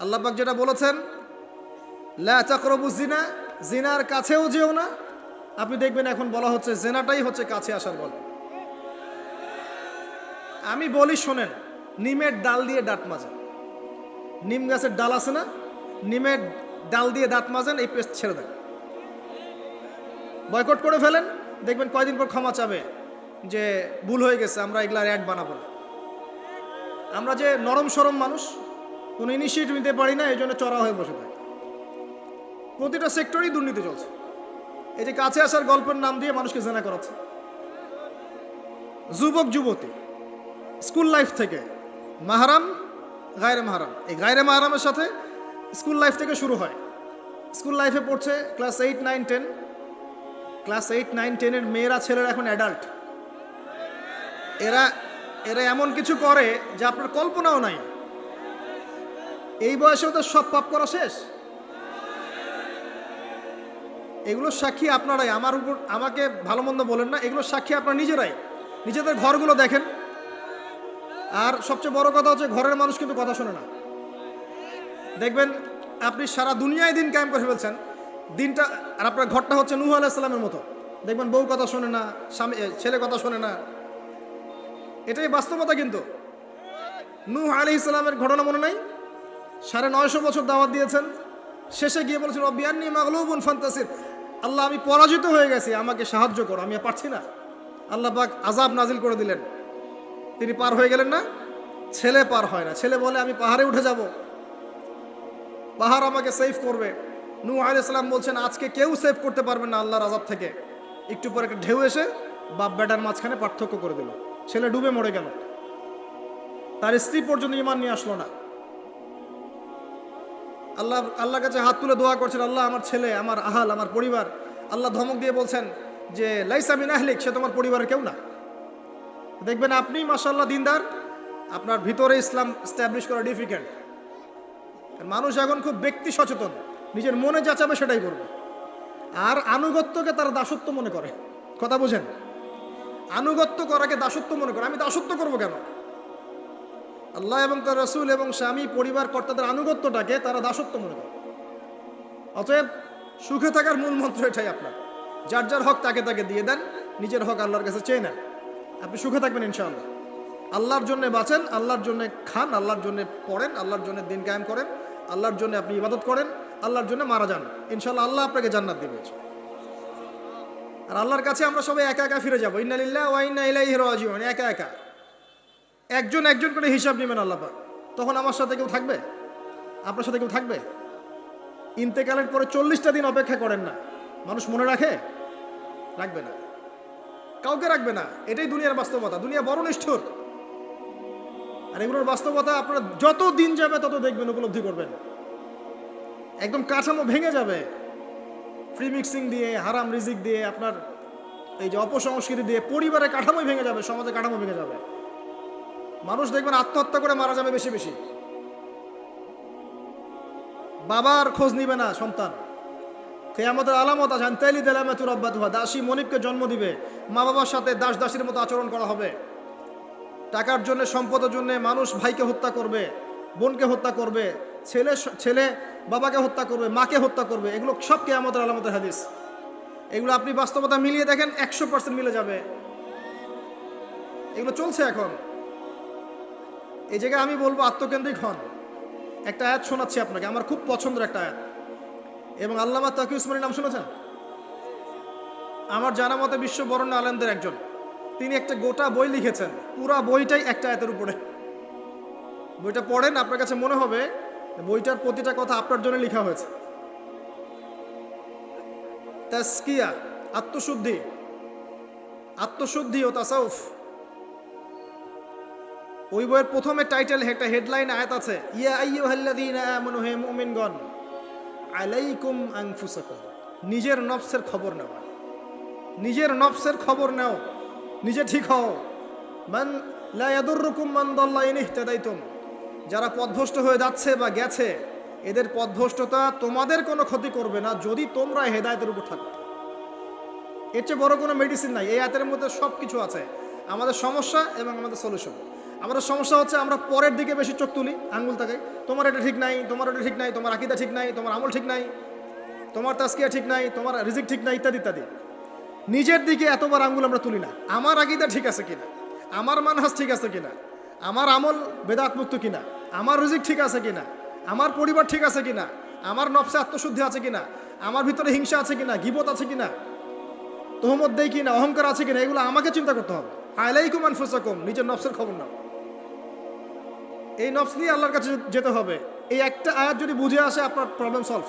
Speaker 1: আল্লাহ পাক যেটা বলেছেন, লা তাকরাবুজ জিনা, জিনার কাছেও যেও না। আপনি দেখবেন এখন বলা হচ্ছে জেনাটাই হচ্ছে কাছে আসার গল্প। আমি বলি শোনেন, নিমের ডাল দিয়ে দাঁত মাজেন। নিম গাছের ডাল আছে না, নিমের ডাল দিয়ে দাঁত মাজেন, এই পেস্ট ছেড়ে দেন, বয়কট করে ফেলেন, দেখবেন কয়দিন পর ক্ষমা চাবে যে ভুল হয়ে গেছে, আমরা এগুলার অ্যাড বানাবো না। আমরা যে নরম সরম মানুষ, কোনো ইনিশিয়েটিভ নিতে পারি না, এই জন্য চড়া হয়ে বসে থাকি। প্রতিটা সেক্টরেই দুর্নীতি চলছে। এই যে কাছে আসার গল্পের নাম দিয়ে মানুষকে জেনা করাচ্ছে। যুবক যুবতী স্কুল লাইফ থেকে, মাহারাম, গায়রে মাহারাম, এই গায়রে মাহারামের সাথে স্কুল লাইফ থেকে শুরু হয়। স্কুল লাইফে পড়ছে ক্লাস 8, 9, 10। ক্লাস 8, 9, 10-এর মেয়েরা, ছেলেরা এখন অ্যাডাল্ট। এরা এরা এমন কিছু করে যে আপনার কল্পনাও নাই। এই বয়সেও তো সব পাপ করা শেষ। এগুলো সাক্ষী আপনারাই, আমার উপর আমাকে ভালো মন্দ বলেন না, এগুলো সাক্ষী আপনারা নিজেরাই। নিজেদের ঘরগুলো দেখেন। আর সবচেয়ে বড় কথা হচ্ছে, ঘরের মানুষ কিন্তু কথা শোনে না। দেখবেন আপনি সারা দুনিয়ায় দিন কায়েম করে ফেলছেন, দিনটা, আর আপনার ঘরটা হচ্ছে নূহ আলাইহিস সালামের মতো। দেখবেন বউ কথা শোনে না, স্বামী, ছেলে কথা শোনে না। এটাই বাস্তবতা। কিন্তু নূহ আলাইহিস সালামের ঘটনা মনে নাই? 950 বছর দাওয়াত দিয়েছেন, শেষে গিয়ে বলেছেন রব্বি আন্নী মাগলুবুন ফান্তাসির, আল্লাহ আমি পরাজিত হয়ে গেছি, আমাকে সাহায্য করো, আমি পারছি না। আল্লাহ পাক আযাব নাজিল করে দিলেন, তিনি পার হয়ে গেলেন না। ছেলে পার হয় না, ছেলে বলে আমি পাহাড়ে উঠে যাব, পাহাড় আমাকে সেভ করবে। নূহ আলাইহিস সালাম বলছেন আজকে কেউ সেভ করতে পারবে না আল্লাহর আযাব থেকে। একটু পরে একটা ঢেউ এসে বাপ বেটার মাঝখানে পার্থক্য করে দিল, ছেলে ডুবে মরে গেল। তার স্ত্রী পর্যন্ত ঈমান নিয়ে আসলো না। আল্লাহর কাছে হাত তুলে দোয়া করছেন, আল্লাহ আমার ছেলে, আমার আহাল, আমার পরিবার। আল্লাহ ধমক দিয়ে বলছেন যে লাইসা মিন আহলিক, সে তোমার পরিবারের কেউ না। দেখবেন আপনি মাশাআল্লাহ দিনদার, আপনার ভিতরে ইসলাম স্ট্যাবলিশ করা ডিফিকাল্ট। মানুষ এখন খুব ব্যক্তি সচেতন, নিজের মনে যা চাবে সেটাই করবে, আর আনুগত্যকে তারা দাসত্ব মনে করে। কথা বুঝেন? আনুগত্য করাকে দাসত্ব মনে করে। আমি দাসত্ব করব কেন? আল্লাহ এবং তার রাসূল এবং স্বামী পরিবার কর্তাদের আনুগত্যটাকে তারা দাসত্ব মনে করে। অতএব সুখে থাকার মূল মন্ত্র এটাই আপনার, যার যার হক তাকে তাকে দিয়ে দেন, নিজের হক আল্লাহর কাছে চেয়ে নেন, আপনি সুখে থাকবেন ইনশাআল্লাহ। আল্লাহর জন্য বাঁচেন, আল্লাহর জন্য খান, আল্লাহর জন্য পড়েন, আল্লাহর জন্য দিন কায়েম করেন, আল্লাহর জন্য আপনি ইবাদত করেন, আল্লাহর জন্য মারা যান, ইনশাআল্লাহ আল্লাহ আপনাকে জান্নাত দিবে। আর আল্লাহর কাছে আমরা সবাই একা একা ফিরে যাবো, ইন্না লিল্লাহি ওয়া ইন্না ইলাইহি রাজিউন। একা একা একজন একজন করে হিসাব নেবেন আল্লাহ পাক। তখন আমার সাথে কেউ থাকবে? আপনার সাথে কেউ থাকবে? ইন্তেকালের পরে 40টা দিন অপেক্ষা করেন না, মানুষ মনে রাখে? রাখবে না, কাউকে রাখবে না। এটাই দুনিয়ার বাস্তবতা। দুনিয়া বড় নিষ্ঠুর, আর এগুলোর বাস্তবতা আপনারা যত দিন যাবে তত দেখবেন, উপলব্ধি করবেন। একদম কাঠামো ভেঙে যাবে, ফ্রি মিক্সিং দিয়ে, হারাম রিজিক দিয়ে, আপনার এই যে অপসংস্কৃতি দিয়ে পরিবারের কাঠামোই ভেঙে যাবে, সমাজের কাঠামো ভেঙে যাবে। মানুষ দেখবেন আত্মহত্যা করে মারা যাবে বেশি বেশি। বাবার খোঁজ নিবে না সন্তান। কিয়ামতের আলামত আছে, আনতালি দালামাতু রাব্বাতুহা, দাসী মনিবকে জন্ম দিবে, মা বাবার সাথে দাস দাসীর মতো আচরণ করা হবে। টাকার জন্য, সম্পদের জন্য মানুষ ভাইকে হত্যা করবে, বোনকে হত্যা করবে, ছেলে ছেলে বাবাকে হত্যা করবে, মাকে হত্যা করবে। এগুলো সব কিয়ামতের আলামতের হাদিস। এগুলো আপনি বাস্তবতা মিলিয়ে দেখেন, 100% মিলে যাবে। এগুলো চলছে এখন। এই জায়গায় আমি বলবো আত্মকেন্দ্রিক হন। একটা আয়াত শোনাচ্ছি আপনাকে, আমার খুব পছন্দের একটা আয়াত, এবং আল্লামা তাকি উসমানীর নাম শুনেছেন? আমার জানা মতে বিশ্ব বরেণ্য আলেমদের একজন। তিনি একটা গোটা বই লিখেছেন, পুরা বইটাই একটা আয়াতের উপরে। বইটা পড়েন, আপনার কাছে মনে হবে বইটার প্রতিটা কথা আপনার জন্য লেখা হয়েছে। তাসকিয়া, আত্মশুদ্ধি, আত্মশুদ্ধি ও তাসাউফ। ওই বইয়ের প্রথমে টাইটেল, একটা হেডলাইন আয়াত আছে, ইয়া আইয়ুহাল্লাযীনা আমানু, হে মুমিনগণ, আলাইকুম আনফুসাকুম, নিজের নফসের খবর নাও, নিজের নফসের খবর নাও, নিজে ঠিক হও। মান লা ইয়াদুররুকুম মান দাল্লা ইন ইহতাদাইতুম, যারা পথভ্রষ্ট হয়ে যাচ্ছে বা গেছে, এদের পথভ্রষ্টতা তোমাদের কোনো ক্ষতি করবে না যদি তোমরা হেদায়েতের উপর থাকো। এর চেয়ে বড় কোনো মেডিসিন নাই। এই আয়াতের মধ্যে সব কিছু আছে, আমাদের সমস্যা এবং আমাদের সলিউশন। আমাদের সমস্যা হচ্ছে আমরা পরের দিকে বেশি চোখ তুলি, আঙ্গুল তাকাই, তোমার এটা ঠিক নাই, তোমার এটা ঠিক নাই, তোমার আকীদা ঠিক নাই, তোমার আমল ঠিক নাই, তোমার তাসকিয়া ঠিক নাই, তোমার রিজিক ঠিক নাই, ইত্যাদি ইত্যাদি। নিজের দিকে এতবার আঙ্গুল আমরা তুলি না। আমার আকীদা ঠিক আছে কিনা, আমার মানহাজ ঠিক আছে কিনা, আমার আমল বেদাত মুক্ত কিনা, আমার রিজিক ঠিক আছে কিনা, আমার পরিবার ঠিক আছে কিনা, আমার নফসে আত্মশুদ্ধি আছে কিনা, আমার ভিতরে হিংসা আছে কিনা, গীবত আছে কিনা, তোহমত দেই কিনা, অহংকার আছে কিনা, এগুলো আমাকে চিন্তা করতে হবে। আলাইকুম আনফুসাকুম, নিজের নফসের খবর নাও। এই নফস নিয়ে আল্লাহর কাছে যেতে হবে। এই একটা আয়াত যদি বুঝে আসে, আপনার প্রবলেম সলভ।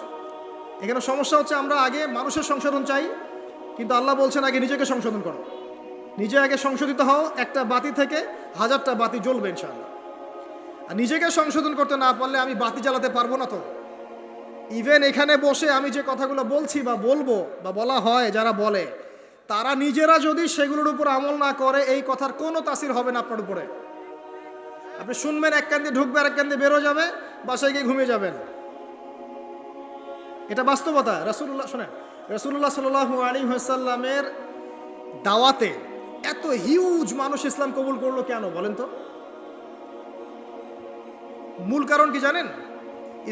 Speaker 1: এখানে সমস্যা হচ্ছে আমরা আগে মানুষের সংশোধন চাই, কিন্তু আল্লাহ বলছেন আগে নিজেকে সংশোধন করো, নিজে আগে সংশোধিত হও। একটা বাতি থেকে 1000টা বাতি জ্বলবে ইনশাআল্লাহ। আর নিজেকে সংশোধন করতে না পারলে আমি বাতি জ্বালাতে পারবো না। তো ইভেন এখানে বসে আমি যে কথাগুলো বলছি বা বলবো বা বলা হয়, যারা বলে, তারা নিজেরা যদি সেগুলোর উপর আমল না করে, এই কথার কোনো তাসির হবে না আপনার উপরে। আপনি শুনবেন, এক কান দিয়ে ঢুকবে, আর এক কান দিয়ে বেরো যাবে, বাসায় গিয়ে ঘুমিয়ে যাবেন। এটা বাস্তবতা। রাসূলুল্লাহ, শোনেন, রাসূলুল্লাহ সাল্লাল্লাহু আলাইহি ওয়াসাল্লামের দাওয়াতে এত হিউজ মানুষ ইসলাম কবুল করলো কেন বলেন তো? মূল কারণ কি জানেন?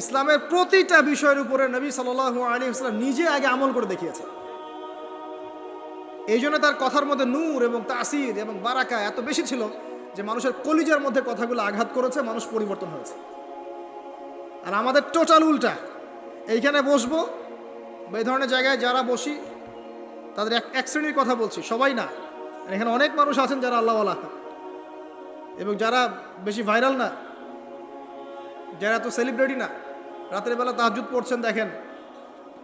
Speaker 1: ইসলামের প্রতিটা বিষয়ের উপরে নবী সাল্লাল্লাহু আলাইহি ওয়াসাল্লাম নিজে আগে আমল করে দেখিয়েছে। এই জন্য তার কথার মধ্যে নূর এবং তাসির এবং বারাকা এত বেশি ছিল যে মানুষের কলিজার মধ্যে কথাগুলো আঘাত করেছে, মানুষ পরিবর্তন হয়েছে। আর আমাদের টোটাল উল্টা। এইখানে বসবো, এই ধরনের জায়গায় যারা বসি তাদের এক শ্রেণীর কথা বলছি, সবাই না। এখানে অনেক মানুষ আছেন যারা আল্লাহওয়ালা এবং যারা বেশি ভাইরাল না, যারা এত সেলিব্রিটি না। রাতের বেলা তাহাজ্জুদ পড়ছেন, দেখেন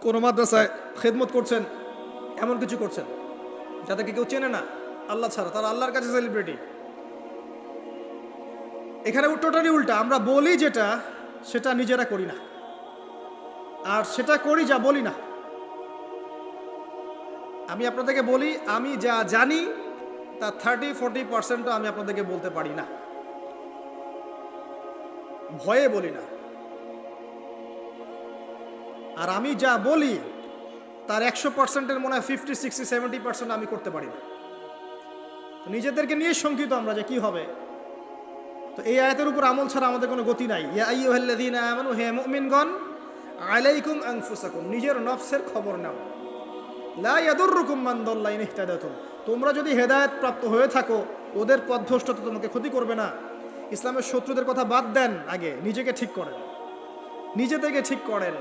Speaker 1: কোনো মাদ্রাসায় খেদমত করছেন, এমন কিছু করছেন যাদেরকে কেউ চেনে না আল্লাহ ছাড়া, তারা আল্লাহর কাছে সেলিব্রিটি। এখানে টোটালি উল্টা, আমরা বলি যেটা সেটা নিজেরা করি না, আর সেটা করি যা বলি না। আমি আপনাদেরকে বলি, আমি যা জানি তা 30-40% আমি আপনাদেরকে বলতে পারি না, ভয়ে বলি না। আর আমি যা বলি তার 100%-এর মনে হয় 50-60-70% আমি করতে পারি না। নিজেদেরকে নিয়ে শঙ্কিত আমরা যে কি হবে। তো এই আয়াতের উপর আমল ছাড়া আমাদের কোনো গতি নাই। ইয়া আইয়ুহাল্লাযীনা আমানু, হে মুমিনগণ, আলাইকুম আনফুসাকুম, নিজের নফসের খবর নাও। লা ইয়াদুররুকুম মান দাল্লা ইন ইহতাদাতুম, তোমরা যদি হেদায়েত প্রাপ্ত হয়ে থাকো ওদের পথভ্রষ্টতা তোমাকে ক্ষতি করবে না। ইসলামের শত্রুদের কথা বাদ দেন, আগে নিজেকে ঠিক করেন, নিজেদেরকে ঠিক করেন,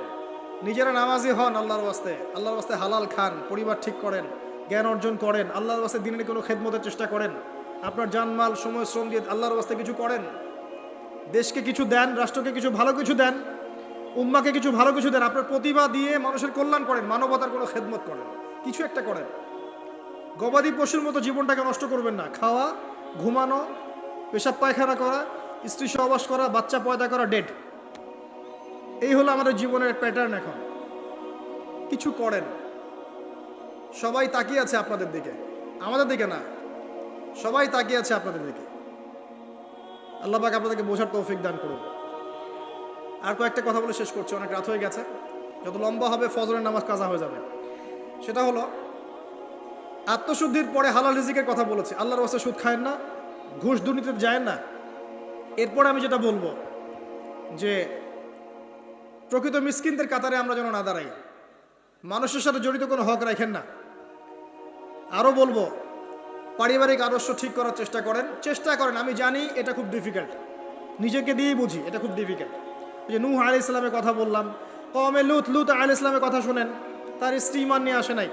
Speaker 1: নিজেরা নামাজি হন আল্লাহর ওয়াস্তে, আল্লাহর ওয়াস্তে হালাল খান, পরিবার ঠিক করেন, জ্ঞান অর্জন করেন, আল্লাহর ওয়াস্তে দিনের কোনো খেদমতের চেষ্টা করেন, আপনার জানমাল সময় শ্রম দিয়ে আল্লাহর ওয়াস্তে কিছু করেন, দেশকে কিছু দেন, রাষ্ট্রকে কিছু ভালো কিছু দেন, উম্মাকে কিছু ভালো কিছু দেন, আপনার প্রতিভা দিয়ে মানুষের কল্যাণ করেন, মানবতার কোনো খেদমত করেন, কিছু একটা করেন। গবাদি পশুর মতো জীবনটাকে নষ্ট করবেন না। খাওয়া, ঘুমানো, পেশাব পায়খানা করা, স্ত্রী সহবাস করা, বাচ্চা পয়দা করা, ডেড, এই হলো আমাদের জীবনের প্যাটার্ন। এখন কিছু করেন। সবাই তাকিয়ে আছে আপনাদের দিকে, আমাদের দিকে না, সবাই তাকিয়ে আছে আপনাদের দিকে। আল্লাহ পাক আপনাদেরকে বোঝার তৌফিক দান করুন। আর কয়েকটা কথা বলে শেষ করছি, অনেক রাত হয়ে গেছে, যত লম্বা হবে ফজরের নামাজ কাজা হয়ে যাবে। সেটা হলো আত্মশুদ্ধির পরে হালাল রিজিকের কথা বলেছি। আল্লাহর ওয়াস্তে সুদ খায়েন না, ঘুষ দুর্নীতিতে যায়েন না। এরপরে আমি যেটা বলবো যে প্রকৃত মিসকিনদের কাতারে আমরা যেন না দাঁড়াই, মানুষের সাথে জড়িত কোনো হক রাখেন না। আরও বলবো, পারিবারিক আদর্শ ঠিক করার চেষ্টা করেন। আমি জানি এটা খুব ডিফিকাল্ট, নিজেকে দিয়েই বুঝি এটা খুব ডিফিকাল্ট। যে নূহ আলাইহিস সালামের কথা বললাম, কওমে লুত আলাইহিস সালামের কথা শুনেন, তার স্ত্রী ঈমান নিয়ে আসে নাই,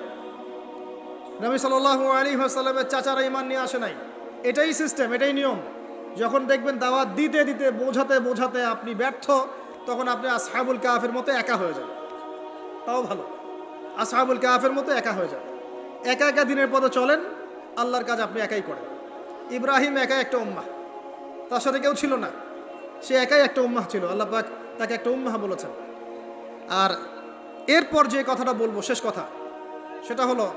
Speaker 1: নবী সাল্লাল্লাহু আলাইহি ওয়াসাল্লামের চাচারা ঈমান নিয়ে আসে নাই। এটাই সিস্টেম, এটাই নিয়ম। যখন দেখবেন দাওয়াত দিতে দিতে বোঝাতে আপনি ব্যর্থ, তখন আপনি আসহাবুল কাহফের মতো একা হয়ে যান। তাও ভালো, আসহাবুল কাহফের মতো একা হয়ে যান। একা একা দিনের পথে চলেন, আল্লাহর কাজ আপনি একাই করেন। ইব্রাহিম একাই একটা উম্মাহ, তার সাথে কেউ ছিল না, সে একাই একটা উম্মাহ ছিল। আল্লাহ পাক তাকে একটা উম্মাহ বলেছেন। আর এরপর যে কথাটা বলবো, শেষ কথা, সেটা হলো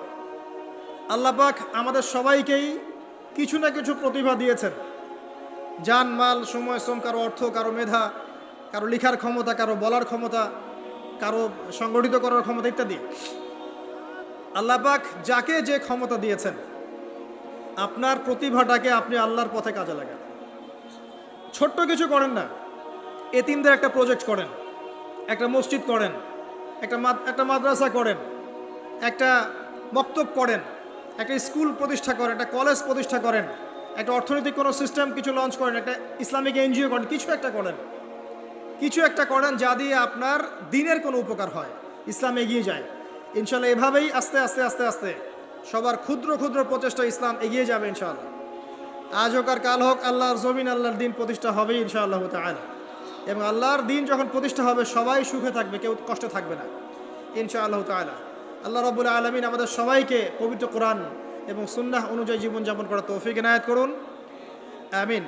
Speaker 1: আল্লাহ পাক আমাদের সবাইকেই কিছু না কিছু প্রতিভা দিয়েছেন। জান, মাল, সময়, শ্রম, কারো অর্থ, কারো মেধা, কারো লিখার ক্ষমতা, কারো বলার ক্ষমতা, কারো সংগঠিত করার ক্ষমতা ইত্যাদি। আল্লাহ পাক যাকে যে ক্ষমতা দিয়েছেন, আপনার প্রতিভাটাকে আপনি আল্লাহর পথে কাজে লাগান। ছোট্ট কিছু করেন না, এতিমদের একটা প্রজেক্ট করেন, একটা মসজিদ করেন, একটা মাদ্রাসা করেন, একটা মক্তব করেন, একটা স্কুল প্রতিষ্ঠা করেন, একটা কলেজ প্রতিষ্ঠা করেন, একটা অর্থনৈতিক কোনো সিস্টেম কিছু লঞ্চ করেন, একটা ইসলামিক এনজিও করেন, কিছু একটা করেন যা দিয়ে আপনার দিনের কোনো উপকার হয়, ইসলাম এগিয়ে যায়। ইনশাল্লাহ এভাবেই আস্তে আস্তে সবার ক্ষুদ্র ক্ষুদ্র প্রচেষ্টা ইসলাম এগিয়ে যাবে ইনশাআল্লাহ। আজ হোক আর কাল হোক, আল্লাহর জমিন, আল্লাহর দিন প্রতিষ্ঠা হবেই ইনশাআল্লাহ তাআলা। এবং আল্লাহর দিন যখন প্রতিষ্ঠা হবে, সবাই সুখে থাকবে, কেউ কষ্টে থাকবে না ইনশাআল্লাহ তাআলা। আল্লাহ রাব্বুল আলামিন আমাদের সবাইকে পবিত্র কোরআন এবং সুন্নাহ অনুযায়ী জীবনযাপন করার তৌফিক এনায়েত করুন, আমিন।